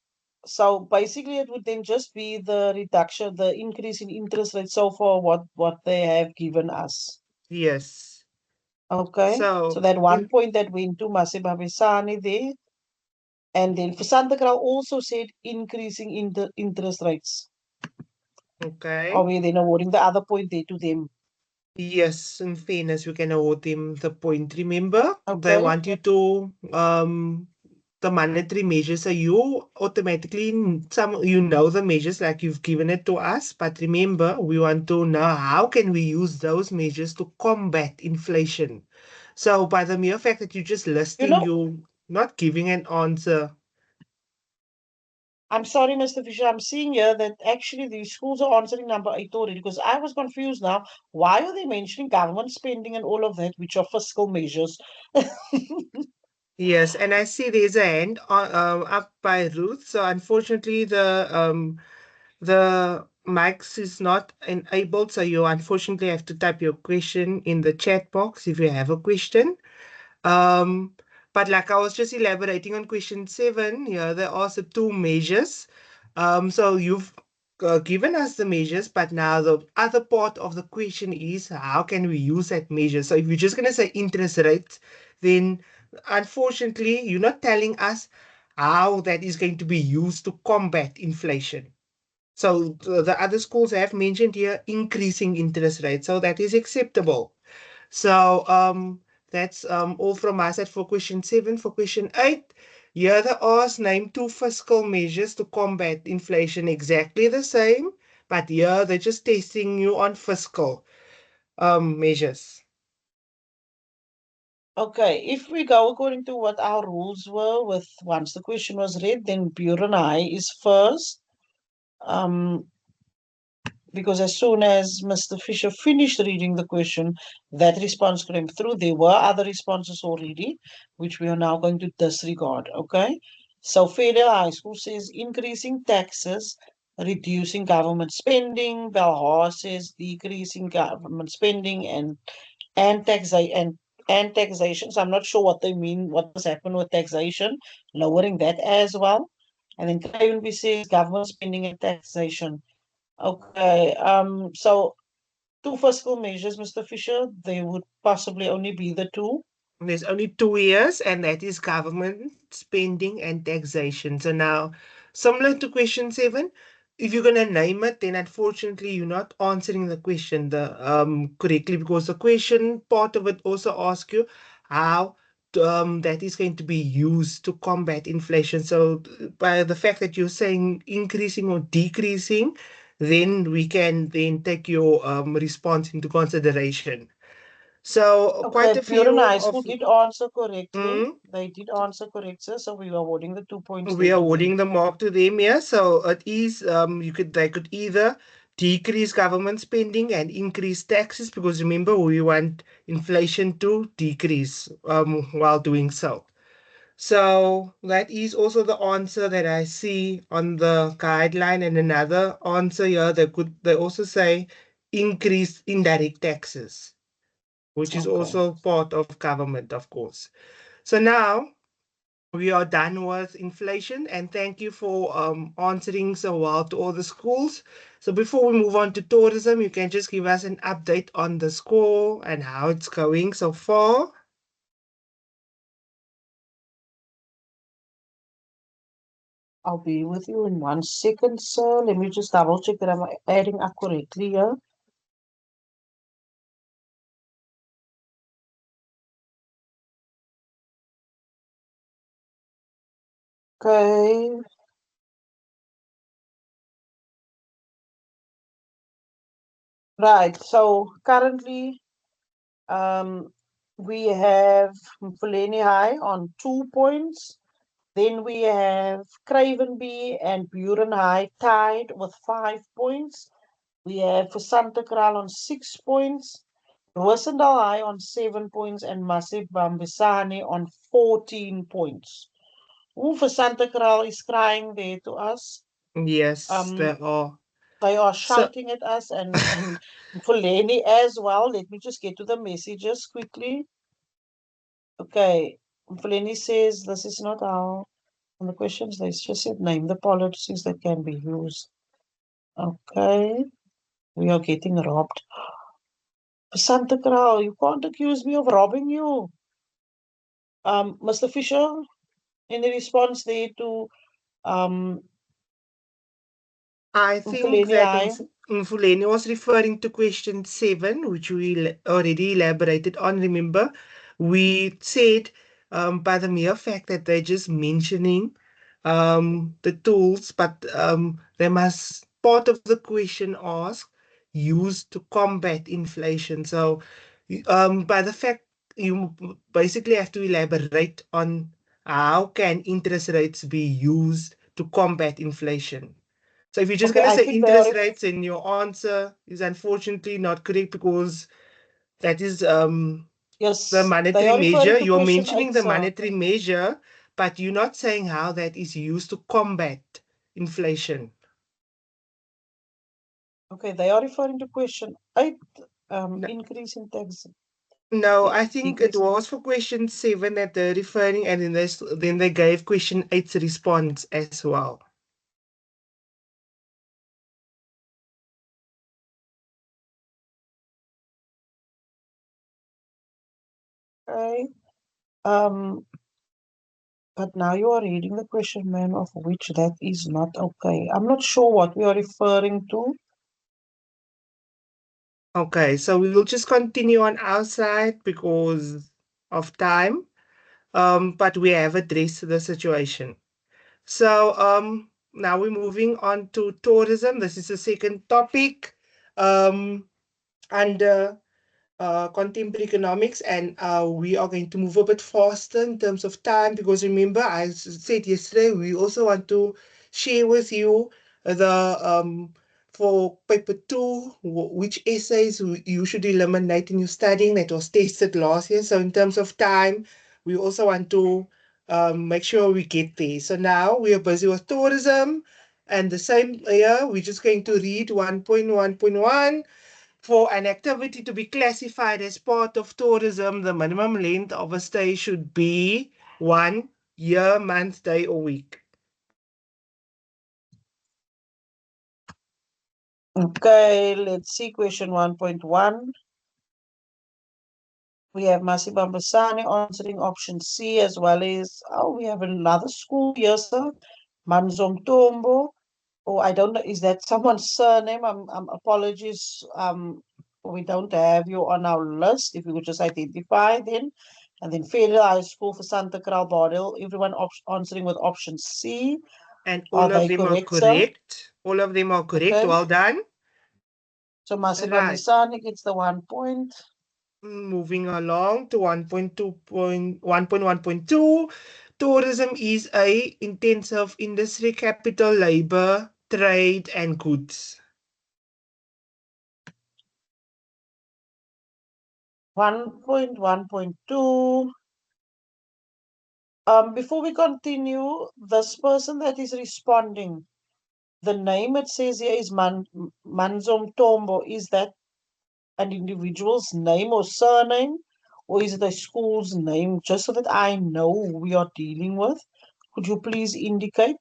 So basically, it would then just be the reduction, the increase in interest rate so far, what they have given us. yes. Okay. So So that one in point that went to Masibabisani there. And then for Santa Cruz also said increasing in the interest rates. Are okay. we then awarding the other point there to them? Yes, in fairness, we can award them the point. Remember, they Okay. want you to the monetary measures. So you automatically some you know the measures like you've given it to us. But remember, we want to know how can we use those measures to combat inflation. So by the mere fact that you're just You listing, know, you're not giving an answer. I'm sorry, Mr. Fisher. I'm seeing here that actually the schools are answering number 8 already because I was confused now. Why are they mentioning government spending and all of that, which are fiscal measures? Yes, and I see there's a hand up by Ruth. So unfortunately, the mics is not enabled, so you unfortunately have to type your question in the chat box if you have a question. Um, but like I was just elaborating on question 7, here there are also two measures. So you've given us the measures, but now the other part of the question is how can we use that measure? So if you're just going to say interest rates, then unfortunately you're not telling us how that is going to be used to combat inflation. So the other schools have mentioned here increasing interest rates, so that is acceptable. So that's all from my side for question 7. For question 8, here the ask name two fiscal measures to combat inflation exactly the same, but here they're just testing you on fiscal measures. Okay, if we go according to what our rules were with once the question was read, then Buren I is first. Um, because as soon as Mr. Fisher finished reading the question, that response came through. There were other responses already, which we are now going to disregard. Okay. So Fairdale High School says increasing taxes, reducing government spending. Belhar says decreasing government spending and and taxation. So I'm not sure what they mean, what does happen with taxation, lowering that as well. And then Cravenby says government spending and taxation. Okay. So two fiscal measures, Mr. Fisher, they would possibly only be the two. There's only 2 years, and that is government spending and taxation. So now, similar to question seven, if you're gonna name it, then unfortunately you're not answering the question the correctly, because the question part of it also asks you how that is going to be used to combat inflation. So by the fact that you're saying increasing or decreasing, then we can then take your response into consideration. So quite Okay, a Pure and few High of School did answer correctly. mm, They did answer correct, sir. So we are awarding the 2 points we there are to them. awarding the mark to them here. So it is you could they could either decrease government spending and increase taxes, because remember we want inflation to decrease while doing so. So that is also the answer that I see on the guideline, and another answer here they also say increase indirect taxes, which is Okay. also part of government, of course. So now we are done with inflation, and thank you for answering so well to all the schools. So before we move on to tourism, you can just give us an update on the score and how it's going so far. I'll be with you in 1 second, sir. Let me just double check that I'm adding up correctly here. Okay. Right. So currently, um, we have Mfuleni High on 2 points. Then we have Cravenby and Buren High tied with 5 points. We have Santa Kral on 6 points, Rosendal High on 7 points, and Masip Bambisani on 14 points. Ooh, for Santa Kral is crying there to us. Yes, Um, there are. they are So shouting at us, and for Lenny as well. Let me just get to the messages quickly. Okay, Feleni says this is not how. On the questions, they just said name the policies that can be used. Okay, we are getting robbed. Santa Crow, you can't accuse me of robbing you. Mr. Fisher, in response there to um I think Mfuleni that High. Mfuleni was referring to question seven, which we already elaborated on. Remember, we said by the mere fact that they're just mentioning the tools, but they must, part of the question asked, used to combat inflation. So by the fact you basically have to elaborate on how can interest rates be used to combat inflation. So if you're just Okay, going to I say think they are. interest rates, and your answer is unfortunately not correct, because that is the Yes, they monetary are measure. referring to You're question mentioning eight, the sir. monetary measure, but you're not saying how that is used to combat inflation. Okay, they are referring to question eight. No, Increase in tax, no, I think it decrease. was for question seven that they're referring, and then they gave question eight's response as well. Okay. Um, but now you are reading the question, man, of which that is not okay. I'm not sure what we are referring to. Okay, so we will just continue on our side because of time. But we have addressed the situation. So now we're moving on to tourism. This is the second topic under contemporary economics, and we are going to move a bit faster in terms of time, because remember, I said yesterday, we also want to share with you the for paper two, which essays you should eliminate in your studying that was tested last year. So in terms of time, we also want to make sure we get there. So now we are busy with tourism, and the same year we're just going to read 1.1.1. For an activity to be classified as part of tourism, the minimum length of a stay should be 1 year, month, day, or week. Okay, let's see question 1.1. We have Masi Bambasani answering option C, as well as, oh, we have another school here, sir. Manzom Tombo. Oh, I don't know. Is that someone's surname? Apologies. We don't have you on our list. If you could just identify then. And then Federal High School for Santa Cruz Bordel. Everyone answering with option C. And Are all of they them are correct, sir? correct. All of them are correct. Okay. Well done. So Masiba Right. Misani gets the 1 point. Moving along to 1.1.2. Tourism is a intensive industry, capital, labor, trade, and goods. 1.1.2. Before we continue, this person that is responding, the name it says here is Manzom Tombo. Is that an individual's name or surname, or is it a school's name? Just so that I know who we are dealing with, could you please indicate?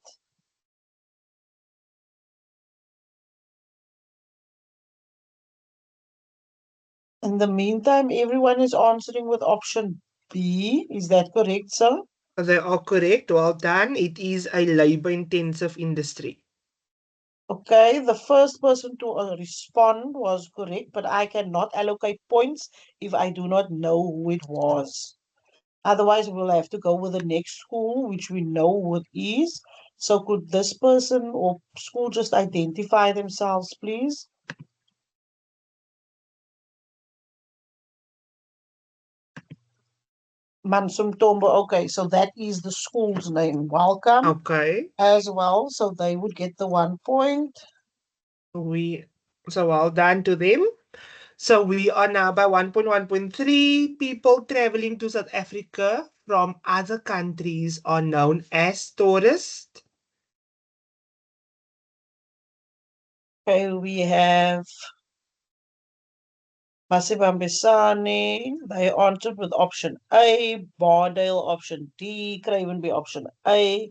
In the meantime, everyone is answering with option B. Is that correct, sir? They are correct. Well done. It is a labor intensive industry. Okay, the first person to respond was correct, but I cannot allocate points if I do not know who it was. Otherwise, we'll have to go with the next school, which we know who it is. So, could this person or school just identify themselves, please? Mansum Tombo. Okay, so that is the school's name. Welcome Okay. as well. So, they would get the 1 point. We so well done to them. So we are now by 1.1.3. People traveling to South Africa from other countries are known as tourists. Okay, we have Masibambisane. They answered with option A, Bardale option D, Cravenby option A,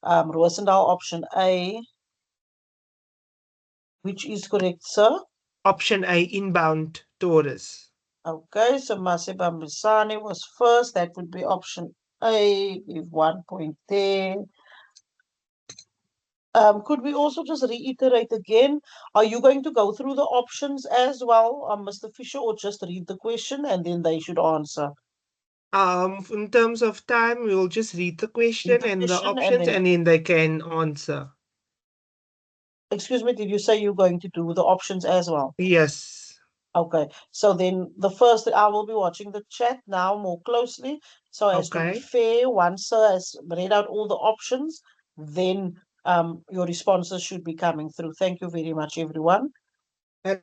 Roosendaal option A. Which is correct, sir? Option A, inbound tourists. Okay, so Masibambisane was first. That would be option A. Give 1 point there. Could we also just reiterate again? Are you going to go through the options as well, Mr. Fisher, or just read the question and then they should answer? In terms of time, we will just read the Read question the and the question and options, then, and then they can answer. excuse me, did you say you're going to do the options as well? Yes. Okay, so then the first, I will be watching the chat now more closely so as to be Okay. fair. Once Sir has read out all the options, then your responses should be coming through. Thank you very much, everyone.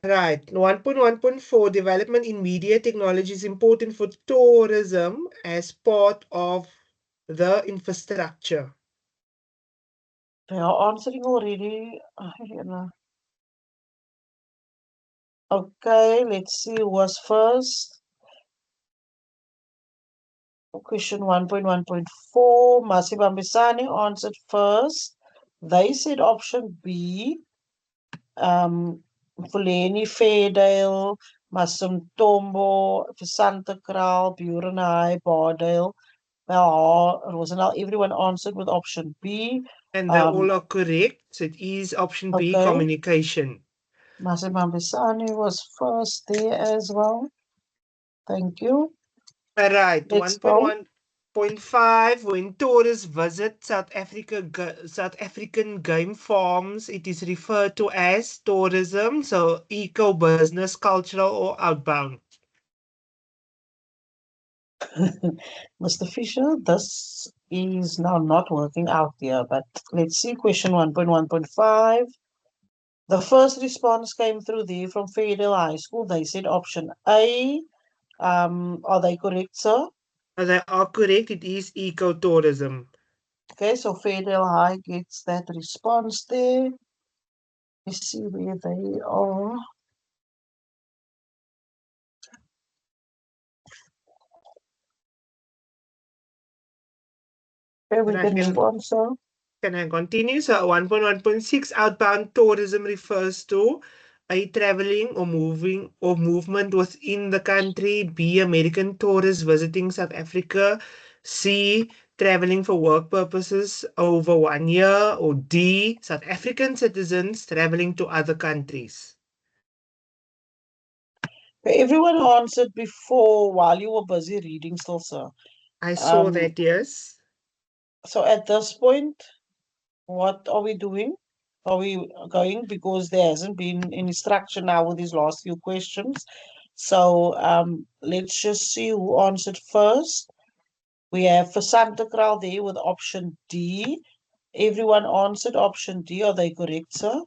Right. 1.1.4. Development in media technology is important for tourism as part of the infrastructure. They are answering already. Okay, let's see who was first. Question 1.1.4. Masibambisani answered first. They said option B. Fuleni, Fairdale, Masumtombo, Santa Kral, Burenai, Bardale, well, Rosendaal, everyone answered with option B. And they Um, all are correct. So it is option B, okay, communication. Masibambisani was first there as well. Thank you. All right. Let's go. 1.1.5. When tourists visit South African game farms, it is referred to as tourism. So eco, business, cultural, or outbound. Mr. Fisher, this is now not working out here, but let's see question 1.1.5. The first response came through there from Fairdale High School. They said option A. Are they correct, sir? They are correct. It is ecotourism. Okay, so Fairdale High gets that response there. Let's see where they are. Okay, we Right. can move on, sir. Can I continue? So 1.1.6, outbound tourism refers to A, traveling or moving or movement within the country. B, American tourists visiting South Africa. C, traveling for work purposes over 1 year. Or D, South African citizens traveling to other countries. Everyone answered before while you were busy reading still, sir. I saw Um, that, yes. so at this point, what are we doing? Are we going? Because there hasn't been any structure now with these last few questions. So let's just see who answered first. We have for Santa Crowd there with option D. Everyone answered option D. Are they correct, sir?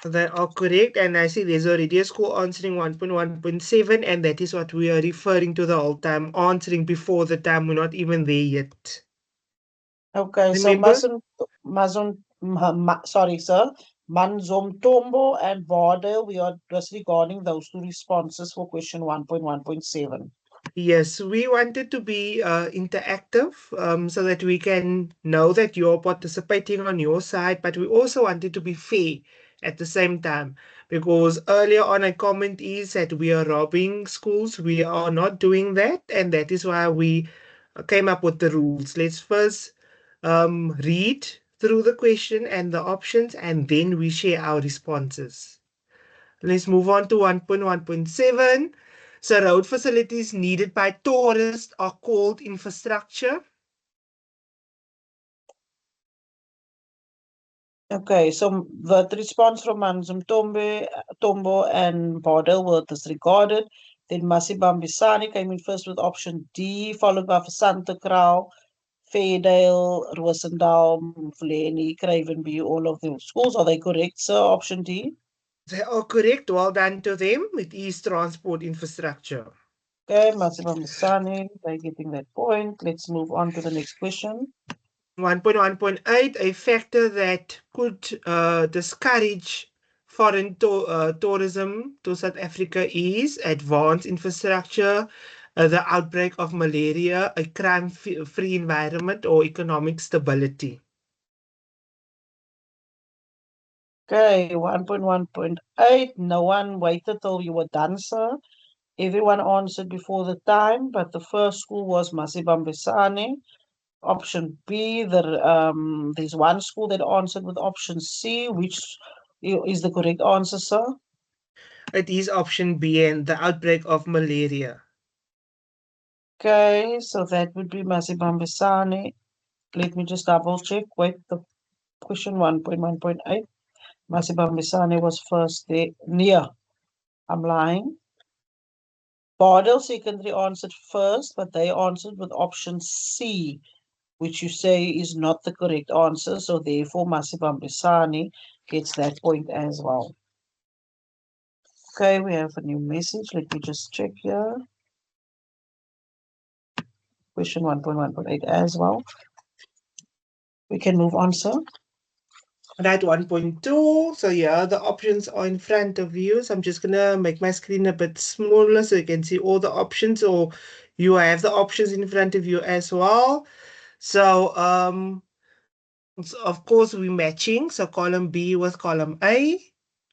They are correct, and I see there's already a school answering 1.1.7, and that is what we are referring to the whole time, answering before the time. We're not even there yet. Okay, so Remember? sorry, sir. Manzomtombo and Border, we are disregarding those two responses for question 1.1.7. Yes, we wanted to be interactive so that we can know that you're participating on your side, but we also wanted to be fair at the same time. Because earlier on, a comment is that we are robbing schools. We are not doing that, and that is why we came up with the rules. Let's first read through the question and the options, and then we share our responses. Let's move on to 1.1.7. So, road facilities needed by tourists are called infrastructure. Okay, so the response from Tombo and Border were disregarded. Then Masibambisani came in first with option D, followed by Santa Crow, Faydale, Roosendaal, Mfuleni, Cravenby, all of those schools. Are they correct, sir? Option D. They are correct. Well done to them. It is transport infrastructure. Okay, Masibambisani, they're getting that point. Let's move on to the next question. 1.1.8, a factor that could discourage foreign tourism to South Africa is advanced infrastructure, the outbreak of malaria, a crime-free environment, or economic stability. Okay, 1.1.8. No one waited till you were done, sir. Everyone answered before the time, but the first school was Masibambisane. Option B, there's one school that answered with option C, which is the correct answer, sir. It is option B, and the outbreak of malaria. Okay, so that would be Masibambisane. Let me just double check. Wait, the question 1.1.8. Masibambisane was first there. Near. I'm lying. Bardell Secondary answered first, but they answered with option C, which you say is not the correct answer. So therefore, Masibambisane gets that point as well. Okay, we have a new message. Let me just check here. Question 1.1.8 as well. We can move on, sir. Right, 1.2. So yeah, the options are in front of you. So I'm just gonna make my screen a bit smaller so you can see all the options, or you have the options in front of you as well. So of course we're matching. So column B with column A.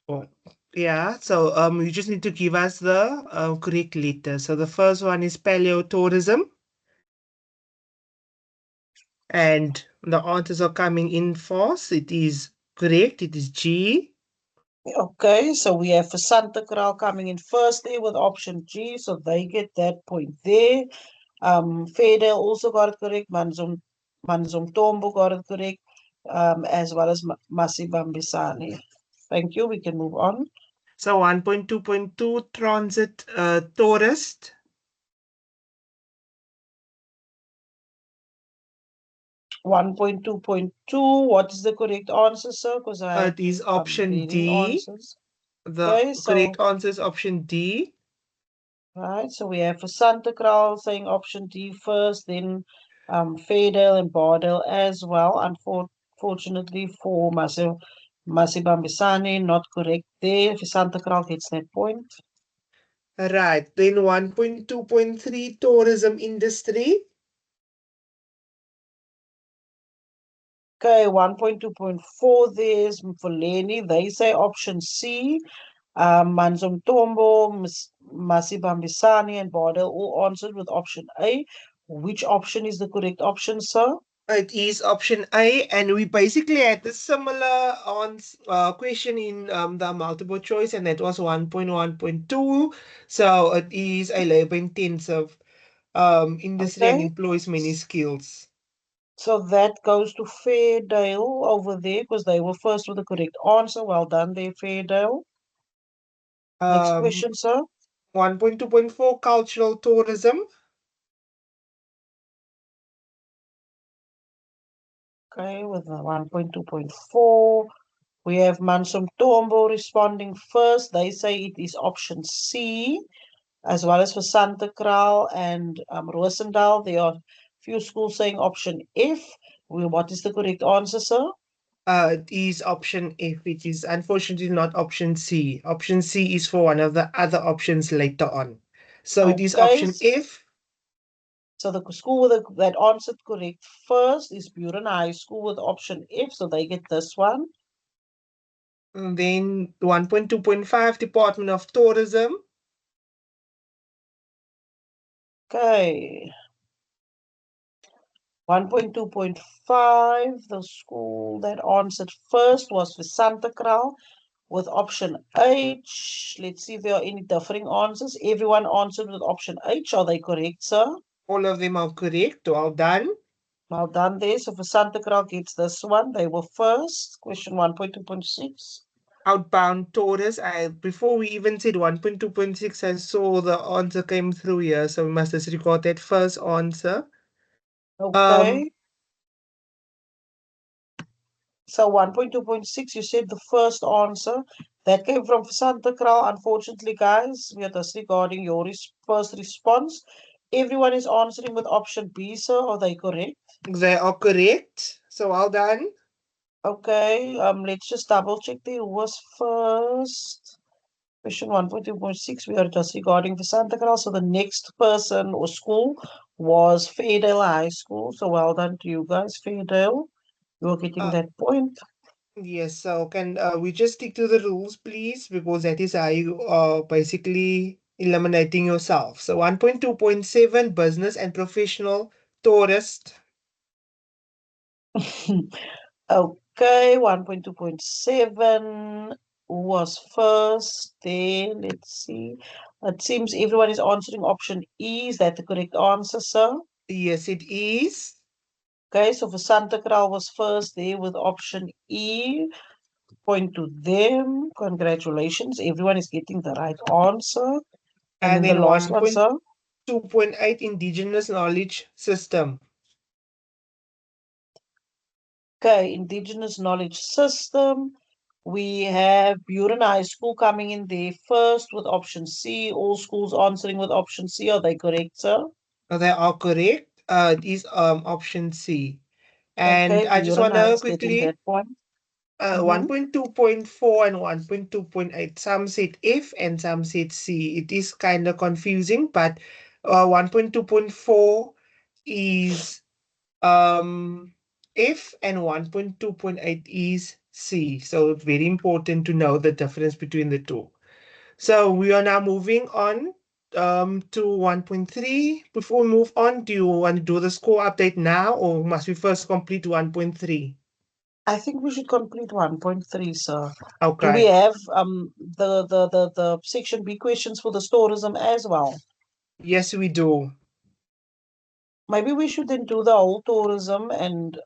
Oh, yeah. So you just need to give us the correct letter. So the first one is paleotourism, and the answers are coming in fast. It is correct. It is G. Okay, so we have for Santa Cruz coming in first there with option G, so they get that point there. Fede also got it correct. Manzum Tombo got it correct, as well as Masibambisani. Thank you. We can move on. So 1.2.2 transit tourist. 1.2.2. What is the correct answer, sir? Because I have It is option many D. answers. The Okay, correct so answer is option D. right, so we have for Santa Claus saying option D first, then Faydale and Bardale as well. Unfortunately for Masibambisani, not correct there. For Santa Claus gets that point. Right. Then 1.2.3 tourism industry. Okay, 1.2.4 there's for Lenny. They say option C. Manzomtombo, Masibambisani, and Bordel all answered with option A. Which option is the correct option, sir? It is option A, and we basically had a similar question in the multiple choice, and that was 1.1.2. So it is a labor intensive industry and Okay. employs many skills. So that goes to Fairdale over there because they were first with the correct answer. Well done there, Fairdale. Next Um, question, sir. 1.2.4 cultural tourism. Okay, with the 1.2.4, we have Mansum Tombo responding first. They say it is option C, as well as for Santa Kraal and Roosendaal. There are few schools saying option F. Well, what is the correct answer, sir? It is option F. It is unfortunately not option C. Option C is for one of the other options later on. So it is Okay, option F. so the school that answered correct first is Buren High School with option F, so they get this one. And then 1.2.5 Department of Tourism. Okay, 1.2.5, the school that answered first was for Santa Kraal with option H. Let's see if there are any differing answers. Everyone answered with option H. Are they correct, sir? All of them are correct. Well done. Well done there. So for Santa Cruz gets this one. They were first. Question 1.2.6. Outbound tourists. I before we even said 1.2.6, I saw the answer came through here. So we must disregard that first answer. Um, Okay. So 1.2.6, you said the first answer. That came from Santa Cruz. Unfortunately, guys, we are disregarding your first response. Everyone is answering with option B, sir. Are they correct? they are correct. So well done. Okay. Let's just double check there. Who was first? Question 1.2.6, we are just regarding for Santa Cruz. So the next person or school was Fairdale High School. So well done to you guys, Fairdale. You're getting Uh, that point. yes. So can we just stick to the rules, please? Because that is how you are basically eliminating yourself. So 1.2.7 business and professional tourist. Okay, 1.2.7 was first. There, let's see. It seems everyone is answering option E. Is that the correct answer, sir? Yes, it is. Okay, so for Santa Cruz was first there with option E. Point to them. Congratulations. Everyone is getting the right answer. And And then the then last one, sir. 1.2.8 indigenous knowledge system. Okay, Indigenous Knowledge System. We have Buren High School coming in there first with option C. All schools answering with option C. Are they correct, sir? They are correct. It is option C. And Okay, I just Buren want High to is getting that quickly point. Mm-hmm. 1.2.4 and 1.2.8. Some said F and some said C. It is kind of confusing, but 1.2.4 is F and 1.2.8 is C. So it's very important to know the difference between the two. So we are now moving on to 1.3. Before we move on, do you want to do the score update now or must we first complete 1.3? I think we should complete 1.3, sir. Do we Okay. have the section B questions for the tourism as well? Yes, we do. Maybe we should then do the whole tourism and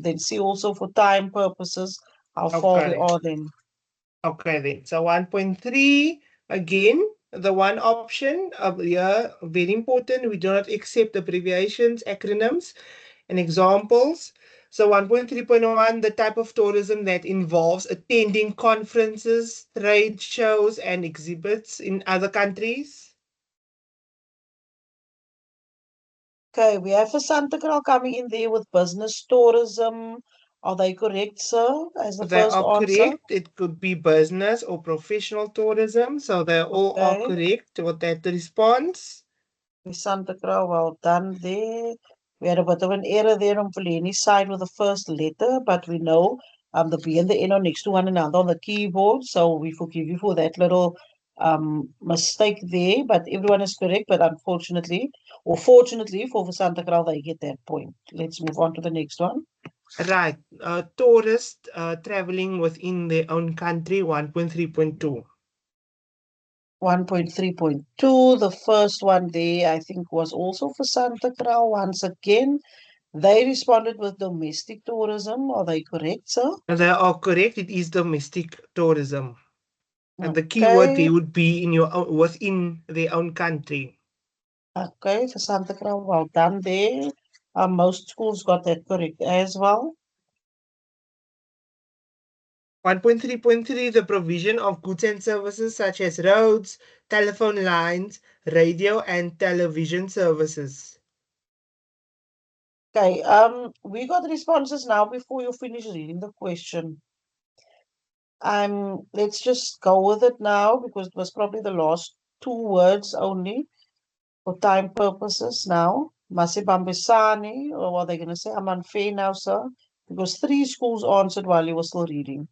then see also for time purposes how far we Okay. are then. Okay then. So 1.3, again, the one option yeah, very important. We do not accept abbreviations, acronyms, and examples. So 1.3.1, the type of tourism that involves attending conferences, trade shows, and exhibits in other countries. Okay, we have for Santa Cruz coming in there with business tourism. Are they correct, sir, as the They first are answer? correct. It could be business or professional tourism. So they all are Okay, correct with that response. Santa Cruz, well done there. We had a bit of an error there on Pelini's side with the first letter, but we know The B and the N are next to one another on the keyboard. So we forgive you for that little mistake there, but everyone is correct. But unfortunately, or fortunately for Santa Cruz, they get that point. Let's move on to the next one. Right. Tourists traveling within their own country, 1.3.2. 1.3.2. The first one there, I think, was also for Santa Cruz. Once again, they responded with domestic tourism. Are they correct, sir? They are correct. It is domestic tourism. And the keyword Okay. they would be in your own, within their own country. Okay, for Santa Cruz, well done there. Most schools got that correct as well. 1.3.3, the provision of goods and services such as roads, telephone lines, radio, and television services. Okay, we got responses now before you finish reading the question. Let's just go with it now because it was probably the last two words only for time purposes now. Masibambisani, or what are they going to say? I'm unfair now, sir, because three schools answered while you were still reading.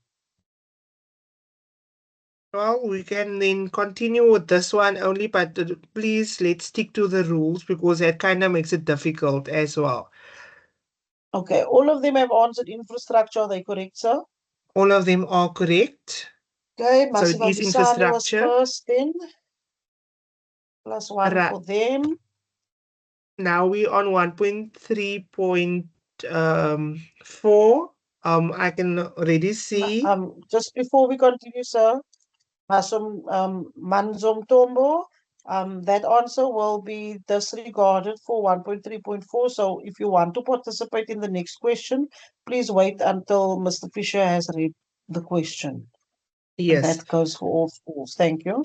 Well, we can then continue with this one only, but please let's stick to the rules because that kind of makes it difficult as well. Okay, all of them have answered infrastructure. Are they correct, sir? All of them are correct. Okay, So it is Masibambisani was infrastructure. first then, plus one Right. for them. Now we on 1.3.4. I can already see. Just before we continue, sir, Manzom Tombo, that answer will be disregarded for 1.3.4. So if you want to participate in the next question, please wait until Mr. Fisher has read the question. And Yes. that goes for all schools. Thank you.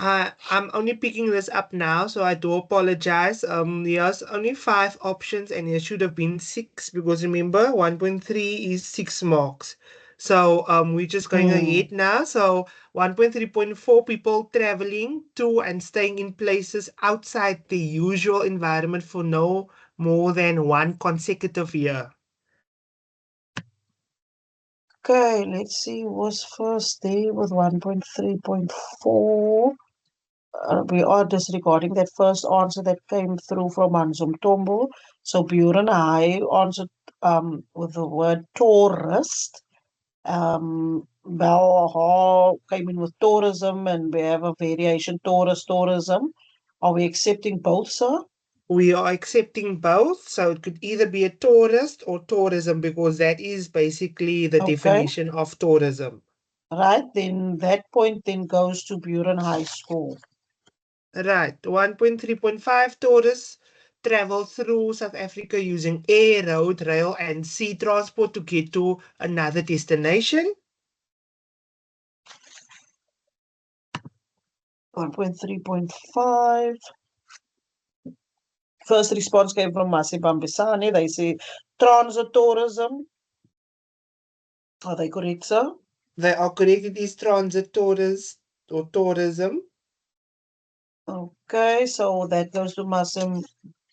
I'm only picking this up now, so I do apologize. There's only five options, and there should have been six because remember, 1.3 is 6 marks. So we're just going Hmm. ahead now. So 1.3.4, people traveling to and staying in places outside the usual environment for no more than one consecutive year. Okay, let's see who was first there with 1.3.4. We are disregarding that first answer that came through from Anzum Tombo. So Buren High answered with the word tourist. Belha came in with tourism, and we have a variation tourism. Are we accepting both, sir? We are accepting both, so it could either be a tourist or tourism because that is basically the Okay, definition of tourism. right. Then that point then goes to Buren High School. Right. 1.3.5, tourists travel through South Africa using air, road, rail, and sea transport to get to another destination. 1.3.5. First response came from Masi Bambisani. They say transit tourism. Are they correct, sir? They are correct. It is transit tourist or tourism. Okay, so that goes to Masi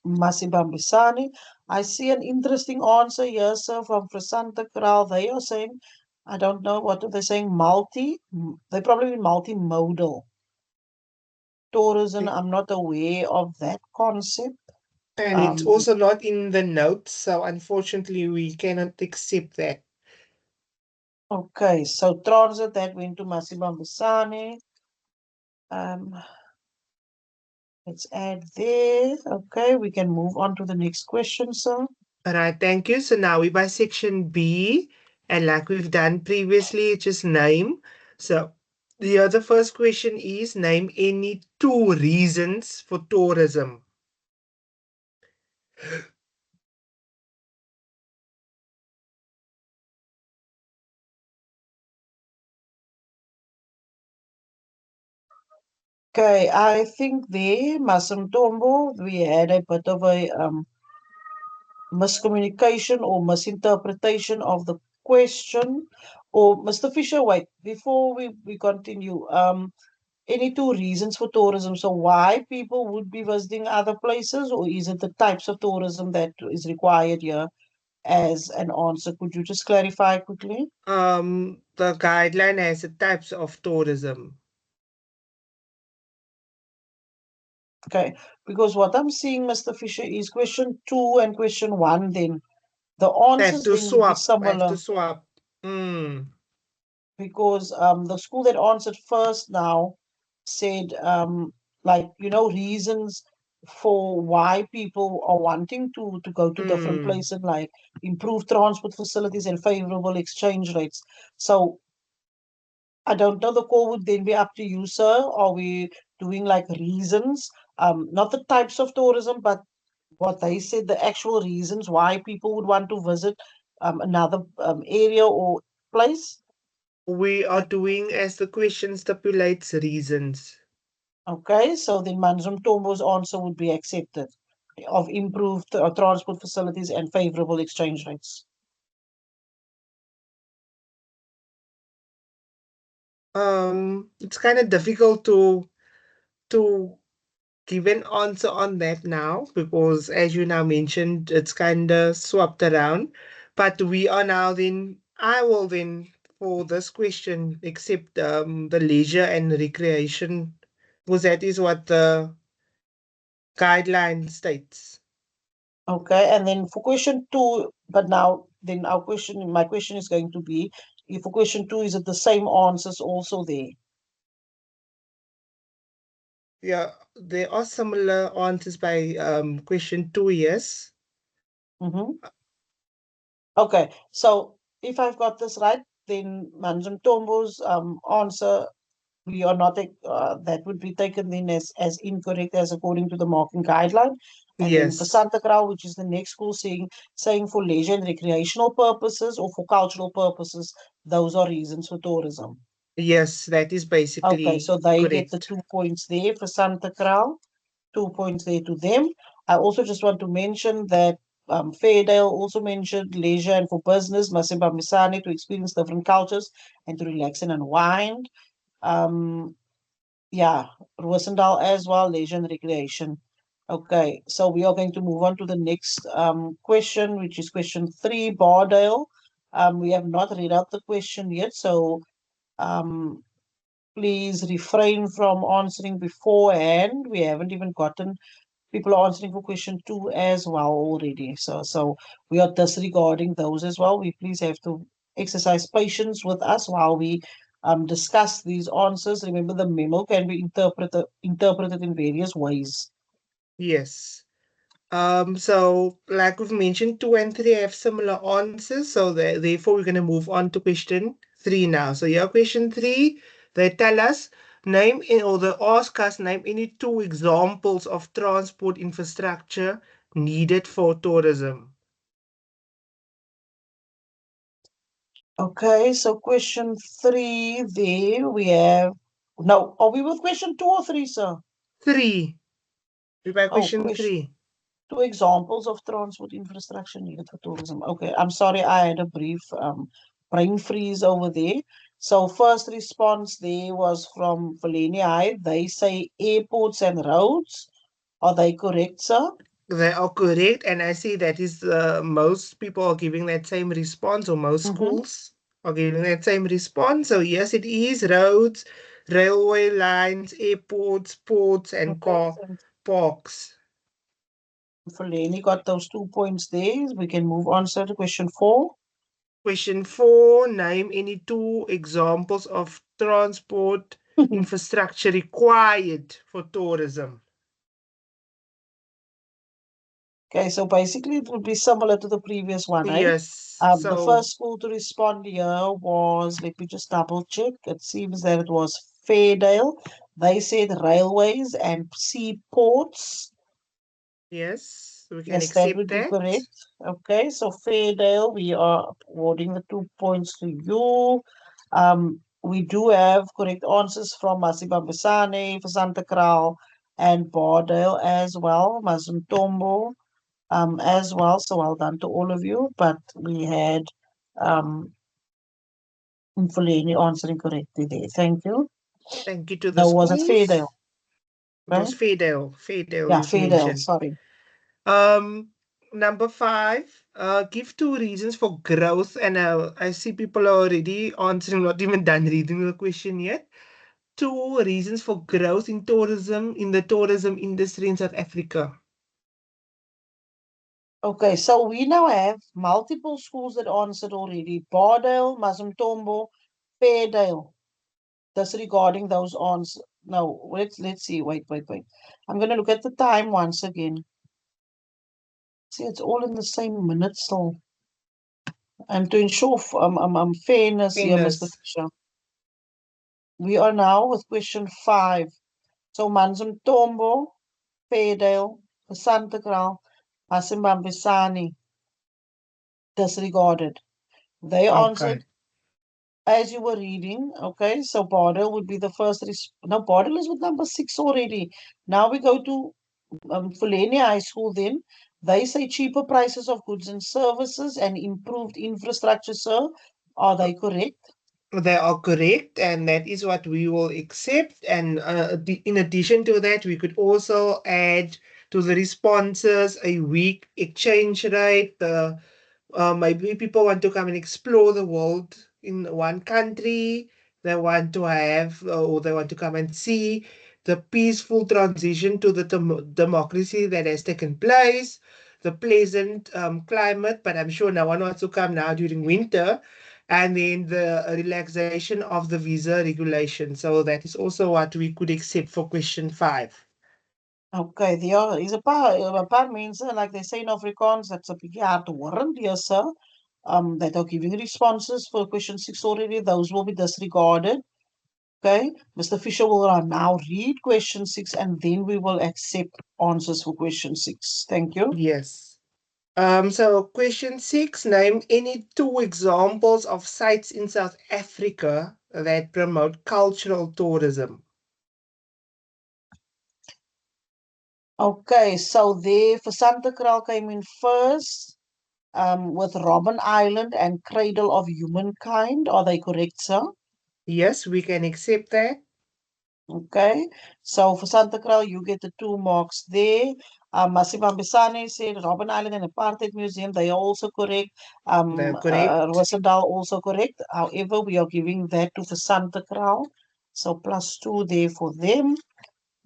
Bambisani. I see an interesting answer here, sir, from Prasanta Kral. They are saying, I don't know what are they saying, they probably mean multimodal tourism. I'm not aware of that concept. And it's Um, also not in the notes, so unfortunately we cannot accept that. okay, so transit that went to Masi Bambisani. Um, let's add there. Okay, we can move on to the next question, sir. All right, thank you. So now we by section B, and like we've done previously, just name. So the other first question is name any two reasons for tourism. Okay, I think there, Masantombo, we had a bit of a miscommunication or misinterpretation of the question. Or Mr. Fisher, wait, before we continue, any two reasons for tourism? So why people would be visiting other places, or is it the types of tourism that is required here? as an answer. Could you just clarify quickly? The guideline has the types of tourism. Okay, because what I'm seeing, Mr. Fisher, is question two and question one, then the I have answers to then would be swap. I have similar to swap. Mm. because the school that answered first now said like reasons for why people are wanting to go to different Mm. places, like improved transport facilities and favorable exchange rates. So I don't know, the call would then be up to you, sir. Are we doing like reasons, not the types of tourism, but what they said, the actual reasons why people would want to visit another area or place? We are doing as the question stipulates reasons. Okay, so then Manzum Tombo's answer would be accepted of improved transport facilities and favorable exchange rates. It's kind of difficult to give an answer on that now because, as you now mentioned, it's kind of swapped around. But we are now then. I will then for this question accept the leisure and recreation because that is what the guideline states. Okay, and then for question two, but now then my question is going to be, if for question two, is it the same answers also there? Yeah, there are similar answers by question two, yes. Mm-hmm. Okay, so if I've got this right, then Manjum Tombo's answer, we are not that would be taken then as incorrect as according to the marking guideline. And then for Yes, Santa Cruz, which is the next school, saying for leisure and recreational purposes or for cultural purposes, those are reasons for tourism. yes, that is Okay, basically so they get the correct. 2 points there for Santa Cruz, 2 points there to them. I also just want to mention that Fairdale also mentioned leisure and for business, Masimba Misani, to experience different cultures and to relax and unwind. Um, yeah, Roosendaal as well, leisure and recreation. Okay, so we are going to move on to the next question, which is question three, Bardale. We have not read out the question yet, so um, please refrain from answering beforehand. We haven't even gotten people are answering for question two as well already. So we are disregarding those as well. We please have to exercise patience with us while we discuss these answers. Remember, the memo can be interpreted in various ways. Yes. So like we've mentioned, two and three have similar answers. So therefore, we're going to move on to question three now. So your question three, they tell us they ask us name any two examples of transport infrastructure needed for tourism. Okay, so question three there we have. No, are we with question two or three, sir? Three. We're by Oh, question question three. two examples of transport infrastructure needed for tourism. Okay, I'm sorry, I had a brief brain freeze over there. So first response there was from Valenia High. They say airports and roads. Are they correct, sir? They are correct, and I see that is most people are giving that same response, or most Mm-hmm. schools are giving that same response. So yes, it is roads, railway lines, airports, ports, and Okay, car parks. Valenia got those 2 points there. We can move on, sir, to question four. Question four: name any two examples of transport infrastructure required for tourism. Okay, so basically it would be similar to the previous one, eh? Yes. The So first school to respond here was, let me just double check. It seems that it was Fairdale. They said railways and seaports. yes, we can Yes, that accept would be that. correct. Okay, so Fairdale, we are awarding the 2 points to you. We do have correct answers from Masiba Bisane, for Santa Cruz, and Bardale as well, Mazumtombo as well. So well done to all of you. But we had um, Mfuleni answering correctly there. Thank you. Thank you to the No, was it Fairdale? schools. It was Right? Fidel. Fidel Yeah, you've Fairdale. mentioned. Sorry. Um, Number five. Give two reasons for growth, and I see people are already answering, not even done reading the question yet. Two reasons for growth in tourism, in the tourism industry in South Africa. Okay, so we now have multiple schools that answered already. Bardale, Mazumtombo, Fairdale. Disregarding those answers. No, let's see. Wait. I'm gonna look at the time once again. See, it's all in the same minute still. And to ensure fairness here, Mr. Fairness. Fisher, we are now with question 5. So Manzum Tombo, Fairdale, Santa Cruz, Masimbambisani, disregarded. They answered Okay. as you were reading. Okay, so Bardell would be the first. No, Bardell is with number 6 already. Now we go to Fulani High School. Then they say cheaper prices of goods and services and improved infrastructure, sir. Are they correct? They are correct, and that is what we will accept. And in addition to that, we could also add to the responses a weak exchange rate. Maybe people want to come and explore the world in one country. They want to have, or they want to come and see the peaceful transition to the democracy that has taken place, the pleasant climate. But I'm sure no one wants to come now during winter, and then the relaxation of the visa regulation. So that is also what we could accept for question 5. Okay, there is a paar mense, like they say in Afrikaans, that's a bietjie hard to hoor, dear sir. That are giving responses for question 6 already. Those will be disregarded. Okay, Mr. Fisher will now read question 6 and then we will accept answers for question 6. Thank you. Yes. So question 6, name any two examples of sites in South Africa that promote cultural tourism. Okay, so there for Santa Cruz came in first with Robben Island and Cradle of Humankind. Are they correct, sir? Yes, we can accept that. Okay, so for Santa Cruz, you get the 2 marks there. Masibambisane said Robben Island and Apartheid Museum, they are also correct. They're correct. Rosendal also correct. However, we are giving that to the Santa Cruz. So +2 there for them.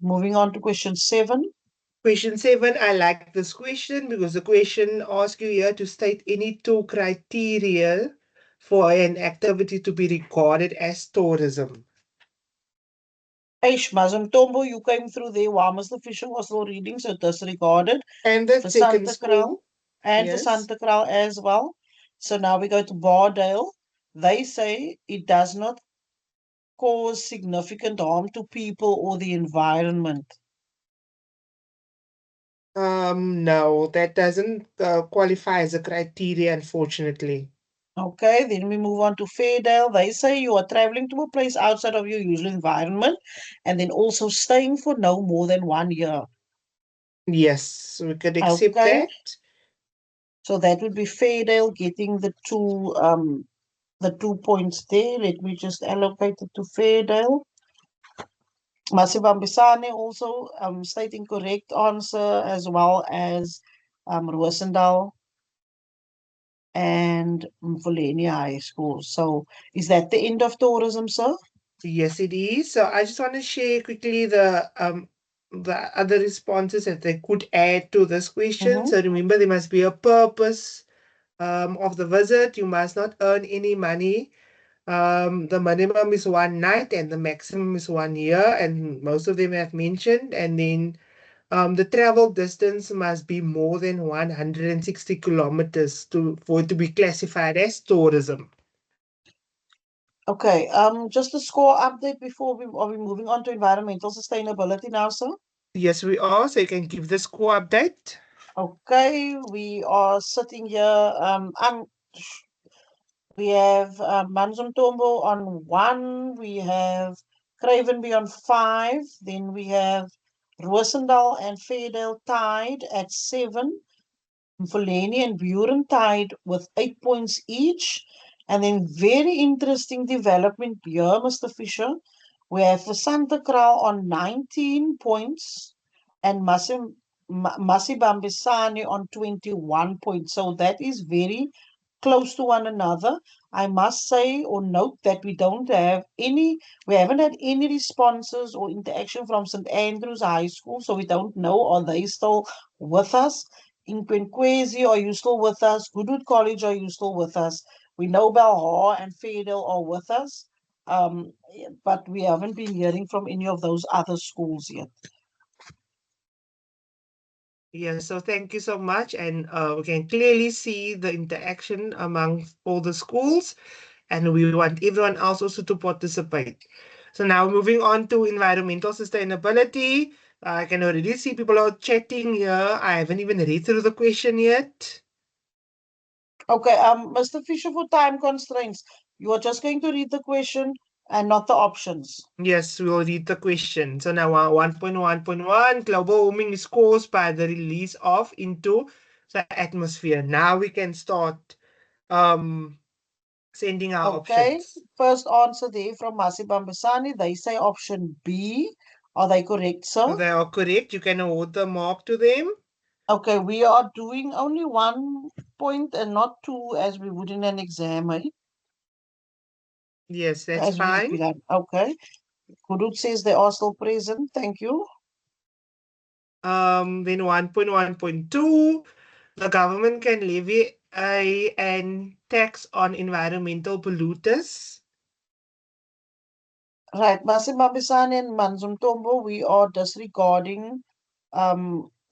Moving on to question 7. Question 7, I like this question because the question asks you here to state any two criteria for an activity to be regarded as tourism. Eish, Mazum Tombo, you came through there while Mr. Fisher was still reading, so disregarded And the for second Santa Cruz school, and for yes. Santa Cruz as well. So now we go to Bardale. They say it does not cause significant harm to people or the environment. No, that doesn't qualify as a criteria, unfortunately. Okay, then we move on to Fairdale. They say you are traveling to a place outside of your usual environment and then also staying for no more than 1 year. Yes, we could accept Okay, that. so that would be Fairdale getting the 2 points there. Let me just allocate it to Fairdale. Masibambisane also stating correct answer as well as Rosendal and Mvuleni High School. So is that the end of tourism, sir? Yes, it is. So I just want to share quickly the other responses that they could add to this question. Mm-hmm. So remember, there must be a purpose of the visit. You must not earn any money. The minimum is 1 night and the maximum is 1 year, and most of them have mentioned. And then the travel distance must be more than 160 kilometers to for it to be classified as tourism. Okay, just a score update before we are we moving on to environmental sustainability now, sir? Yes, we are. So you can give the score update. Okay, we are sitting here. We have Manzum Tombo on 1. We have Cravenby on 5. Then we have Rosendal and Fairdale tied at 7. Fulani and Buren tied with 8 points each. And then very interesting development here, Mr. Fisher. We have for Santa Cruz on 19 points and Masim Masibambisane on 21 points. So that is very close to one another. I must say or note that we haven't had any responses or interaction from St. Andrews High School, so we don't know, are they still with us? In Quenquezi, are you still with us? Goodwood College, are you still with us? We know Belhar and Fairdale are with us, but we haven't been hearing from any of those other schools yet. Yes, so thank you so much. And we can clearly see the interaction among all the schools, and we want everyone else also to participate. So now moving on to environmental sustainability. I can already see people are chatting here. I haven't even read through the question yet. Okay, Mr. Fisher, for time constraints, you are just going to read the question and not the options. Yes, we'll read the question. So now 1.1.1 global warming is caused by the release of into the atmosphere. Now we can start um sending our Okay, options. first answer there from Masi Bambasani. They say option B. Are they correct, sir? They are correct. You can award the mark to them. Okay, we are doing only 1 point and not two as we would in an exam, eh? Yes, that's As we've fine. begun. Okay, Kudut says they are still present. Thank you. Then 1.1.2, the government can levy an tax on environmental polluters. Right, Masi Bambasani and Manzum Tombo, we are disregarding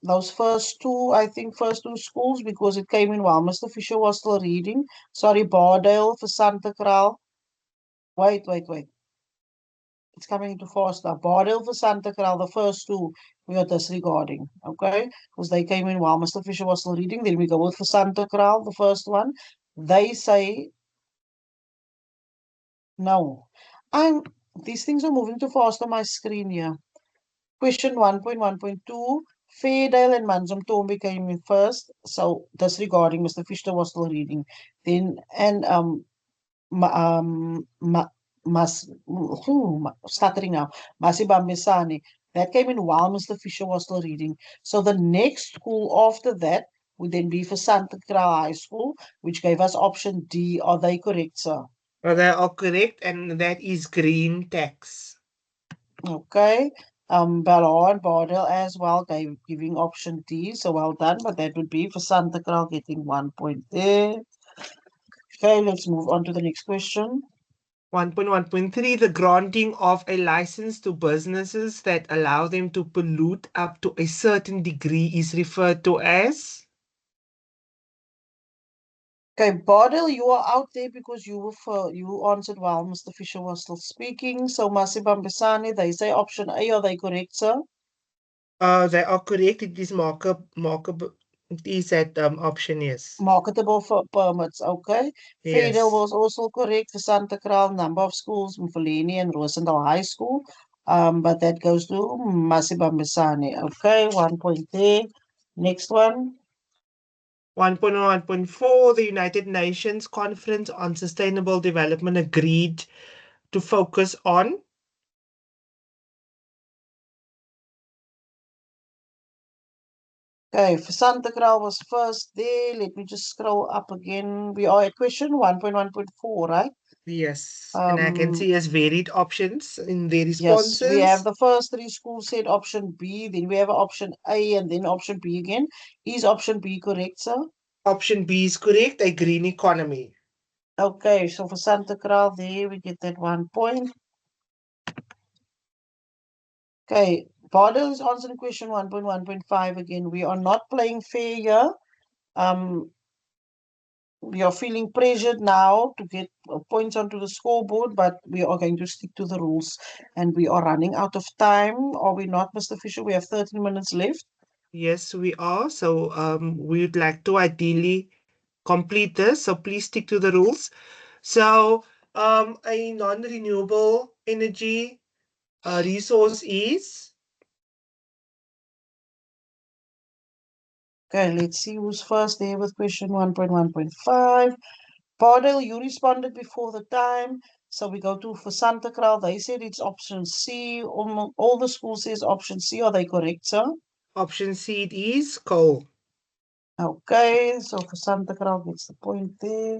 those first two, I think first two schools because it came in while Mr. Fisher was still reading. Sorry, Bardale for Santa Cral. Wait. It's coming too fast now. Bardale for Santa Cral, the first two we are disregarding, okay? Because they came in while Mr. Fisher was still reading. Then we go with for Santa Cral, the first one. They say no. I'm these things are moving too fast on my screen here. Question 1.1.2, Fairdale and Manzum Tombe came in first, so disregarding Mr. Fisher was still reading. Then and ma, ma, mas stuttering now, Masibambisane, that came in while Mr. Fisher was still reading. So the next school after that would then be for Santa Clara High School, which gave us option D. Are they correct, sir? They are correct, and that is green tax. Okay. Ballard and Bardell as well, giving option D. So well done, but that would be for Santa Cruz getting 1 point there. Okay, let's move on to the next question. 1.1.3, the granting of a license to businesses that allow them to pollute up to a certain degree is referred to as. Okay, Bardell, you are out there because you answered while Mr. Fisher was still speaking. So Masibam Bisani, they say option A. Are they correct, sir? They are correct. It is markable. It is that option, yes. Marketable for permits. Okay. Fadel Yes. was also correct for Santa Cruz, number of schools, Mfuleni and Rosendal High School. But that goes to Masibambisane. Okay, 1 point there. Next one. 1.1.4, the United Nations Conference on Sustainable Development agreed to focus on. Okay, for Santa Cruz was first there. Let me just scroll up again. We are at question 1.1.4, right? Yes. And I can Um, see as varied options in their yes, we have responses. the first three schools said option B, then we have option A and then option B again. Is option B correct, sir? Option B is correct, a green economy. Okay, so for Santa Cruz there we get that 1 point. Okay, Bardell is answering question 1.1.5 again. We are not playing fair here. Um, we are feeling pressured now to get points onto the scoreboard, but we are going to stick to the rules. And we are running out of time. Are we not, Mr. Fisher? We have 13 minutes left. Yes, we are. So we would like to ideally complete this. So please stick to the rules. So a non-renewable energy resource is. Okay, let's see who's first there with question 1.1.5. Bardell, you responded before the time. So we go to for Santa Cruz. They said it's option C. All the school says option C. Are they correct, sir? Option C it is coal. Okay, so for Santa Cruz gets the point there.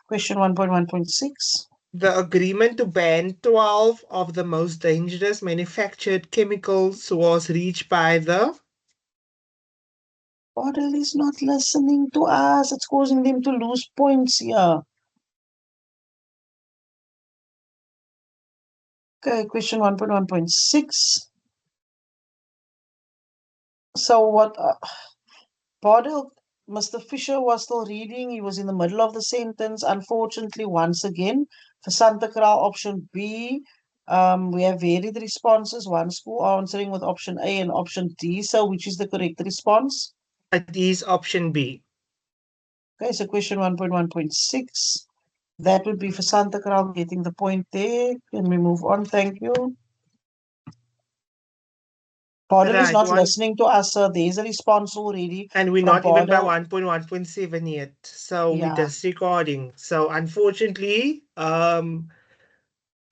Question 1.1.6. The agreement to ban 12 of the most dangerous manufactured chemicals was reached by the. Bottle is not listening to us. It's causing them to lose points here. Okay, question 1.1.6. So what Bardell, Mr. Fisher was still reading. He was in the middle of the sentence. Unfortunately, once again, for Santa Clara option B, we have varied responses. One school answering with option A and option D. So which is the correct response? It is option B. Okay, so question 1.1.6. That would be for Santa Clara getting the point there. Can we move on? Thank you. Bardell is Right, not one, listening to us, sir. There's a response already and we're from not even by Bardell. 1.1.7 yet. So we're Yeah. disregarding. So unfortunately,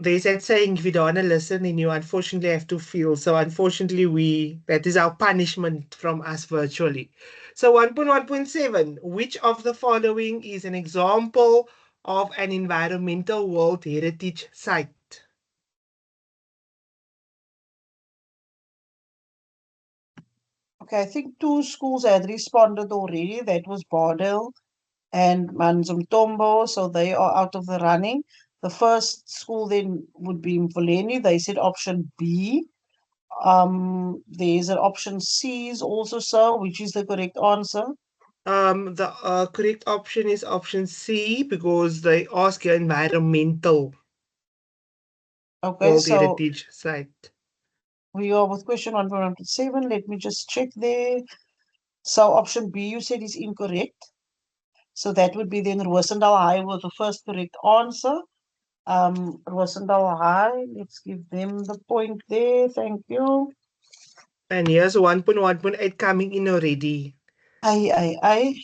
there's that saying if you don't want to listen, then you unfortunately have to feel. So unfortunately, that is our punishment from us virtually. So 1.1.7, which of the following is an example of an environmental World Heritage Site? Okay, I think two schools had responded already. That was Bardell and Manzumtombo, so they are out of the running. The first school then would be Mfoleni. They said option B. There's an option C is also so, which is the correct answer. The correct option is option C because they ask your environmental Okay, World so Heritage Site. we are with question 1.7. Let me just check there. So option B you said is incorrect. So that would be then Rosendal High with the first correct answer. Rosendal High, let's give them the point there. Thank you. And here's 1.1.8 coming in already. I.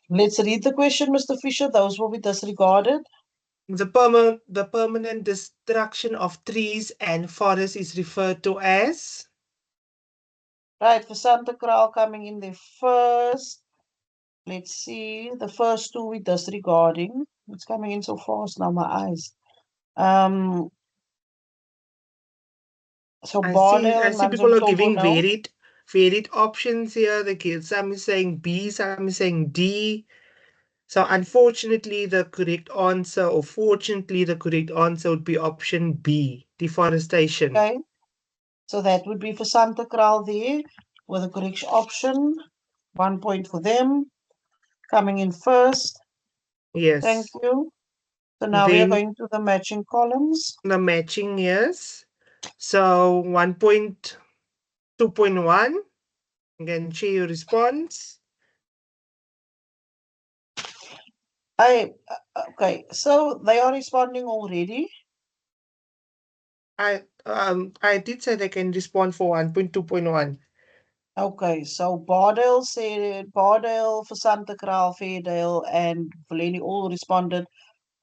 Let's read the question, Mr. Fisher. Those will be disregarded. The permanent destruction of trees and forests is referred to as. Right, for Santa Cruz coming in there first. Let's see. The first two we disregarding. It's coming in so fast now, my eyes. Um, so Bardell I and see people Manzum are Tombo, giving no. varied options here. Some is saying B, some is saying D. So unfortunately, the correct answer, or fortunately, the correct answer would be option B, deforestation. Okay. So that would be for Santa Cruz there with the correct option. 1 point for them. Coming in first. Thank Yes. you. So now we are Then going to the matching columns. the matching is so 1.2.1. Again, share your response. Okay, so they are responding already. I did say they can respond for 1.2.1. Okay, so Bardell for Santa Cruz, Fairdale, and Valeni all responded.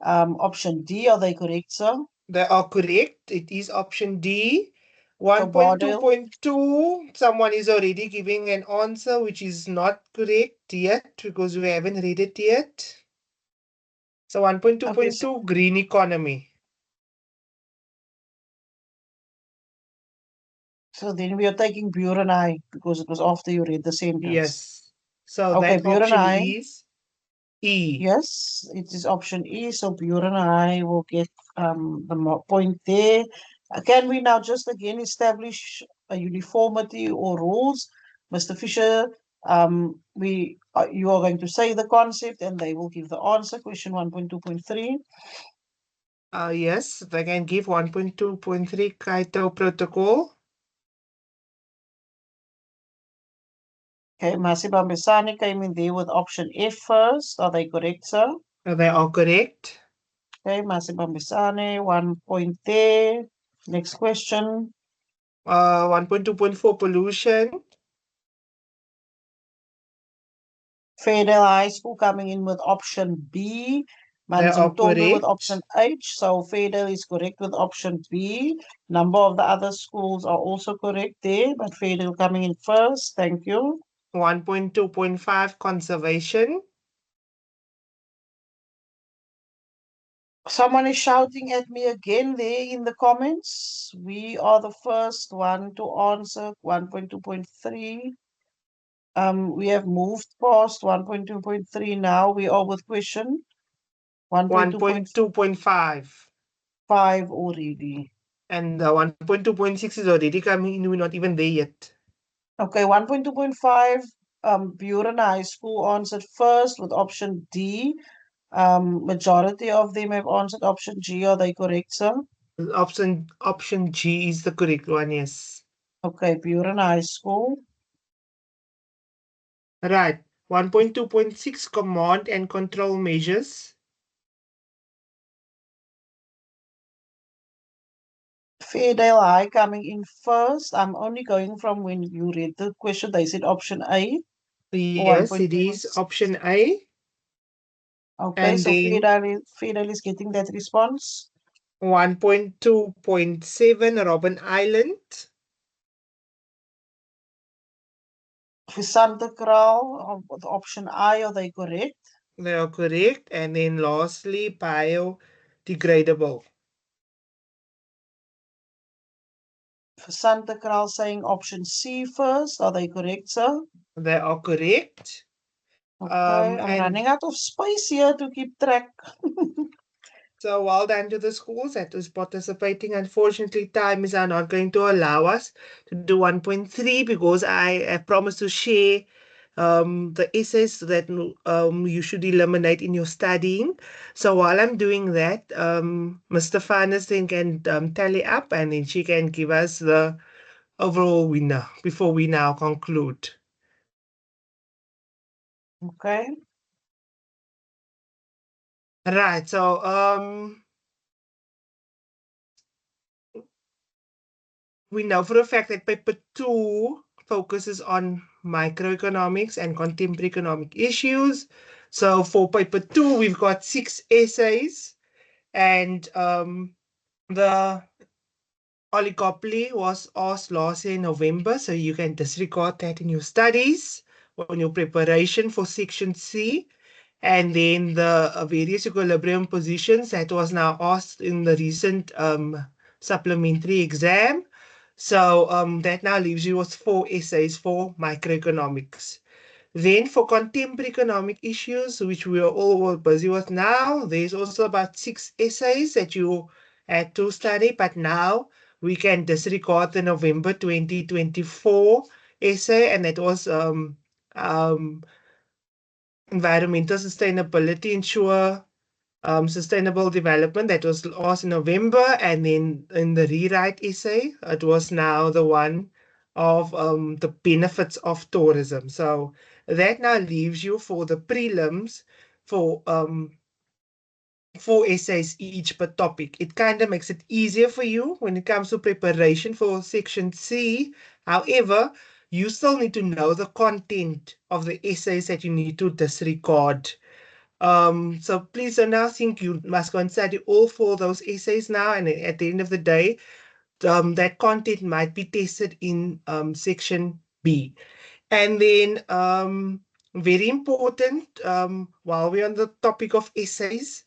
Option D, are they correct, sir? They are correct. It is option D. So Bardell, 1.2.2, someone is already giving an answer which is not correct yet because we haven't read it yet. So okay, so, 1.2.2, green economy. so then we are taking Buren I because it was after you read the sentence. Yes. So Okay, that Buren option I, is E. yes, it is option E. So Buren I will get the point there. Can we now just again establish a uniformity or rules? Mr. Fisher, you are going to say the concept and they will give the answer. Question 1.2.3. Yes, they can give 1.2.3 Kyoto Protocol. Okay, Masiba Mbesani came in there with option F first. Are they correct, sir? They are correct. Okay, Masiba Mbesani, 1 point there. Next question. 1.2.4 pollution. Fairdale High School coming in with option B. They are Manzimtonga with option correct. H. So Fairdale is correct with option B. Number of the other schools are also correct there, but Fairdale coming in first. Thank you. 1.2.5 conservation. Someone is shouting at me again there in the comments. We are the first one to answer 1.2.3. We have moved past 1.2.3 now. We are with question 1.2.5. 1.2.5 already. And 1.2.6 is already coming in. We're not even there yet. Okay, 1.2.5, Buren High School answered first with option D. Majority of them have answered option G. Are they correct, sir? Option G is the correct one, yes. Okay, Buren High School. Right. 1.2.6 command and control measures. Fairdale High coming in first. I'm only going from when you read the question. They said option A for Yes, it is 1.2.6. option A. Okay, And so then Fairdale is getting that response. 1.2.7 Robben Island. For Santa Kraal, option I, are they correct? They are correct. And then lastly, biodegradable. For Santa Kraal saying option C first. Are they correct, sir? They are correct. Okay, I'm And running out of space here to keep track. so well done to the schools that is participating. Unfortunately, time is not going to allow us to do 1.3 because I have promised to share the essays that you should eliminate in your studying. So while I'm doing that, Mr. Farnes then can tally up and then she can give us the overall winner before we now conclude. Okay, Right. So we know for a fact that paper two focuses on microeconomics and contemporary economic issues. So for paper two, we've got 6 essays, and the oligopoly was asked last year in November, so you can disregard that in your studies or in your preparation for section C. And then the various equilibrium positions that was now asked in the recent supplementary exam. So that now leaves you with 4 essays for microeconomics. Then for contemporary economic issues, which we are all busy with now, there's also about 6 essays that you had to study, but now we can disregard the November 2024 essay, and that was um, environmental sustainability, ensure sustainable development. That was asked in November, and then in the rewrite essay, it was now the one of the benefits of tourism. So that now leaves you for the prelims for 4 essays each per topic. It kind of makes it easier for you when it comes to preparation for section C. However, you still need to know the content of the essays that you need to disregard. So please don't now think you must go and study all 4 of those essays now, and at the end of the day, that content might be tested in section B. And then, very important, while we're on the topic of essays,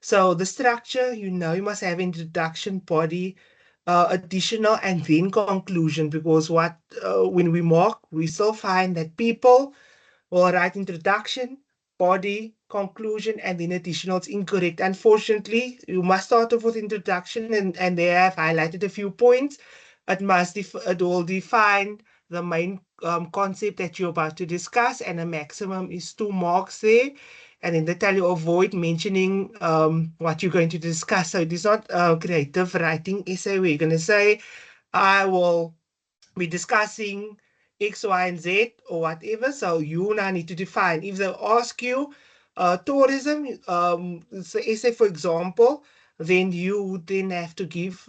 so the structure, you must have introduction, body, additional, and then conclusion, because when we mark, we still find that people will write introduction, body, conclusion, and then additional is incorrect. Unfortunately, you must start off with introduction, and they have highlighted a few points. It will define the main concept that you're about to discuss, and a maximum is 2 marks there. And then they tell you avoid mentioning what you're going to discuss. So it is not a creative writing essay where you're going to say, I will be discussing X, Y, and Z or whatever. So you now need to define. If they ask you tourism, say for example, then you would then have to give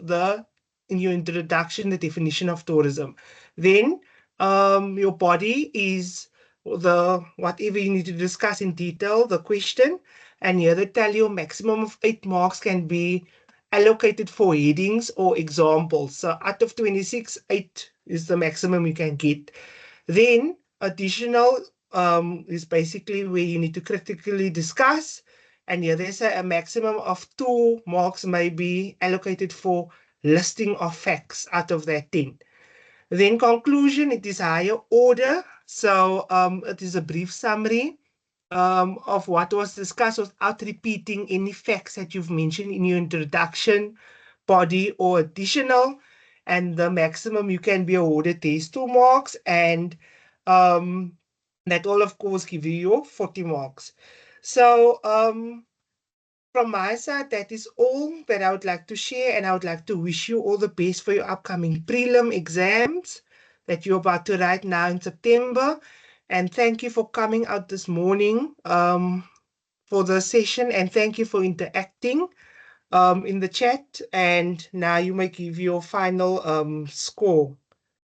in your introduction the definition of tourism. Then your body is the whatever you need to discuss in detail, the question. And here they tell you a maximum of 8 marks can be allocated for headings or examples. So out of 26, 8 is the maximum you can get. Then additional is basically where you need to critically discuss. And here they say a maximum of 2 marks may be allocated for listing of facts out of that 10. Then conclusion, it is higher order. So it is a brief summary of what was discussed without repeating any facts that you've mentioned in your introduction, body, or additional. And the maximum you can be awarded is 2 marks. And um, that will, of course, give you your 40 marks. So from my side, that is all that I would like to share, and I would like to wish you all the best for your upcoming prelim exams that you're about to write now in September. And thank you for coming out this morning for the session, and thank you for interacting in the chat. And now you may give your final score.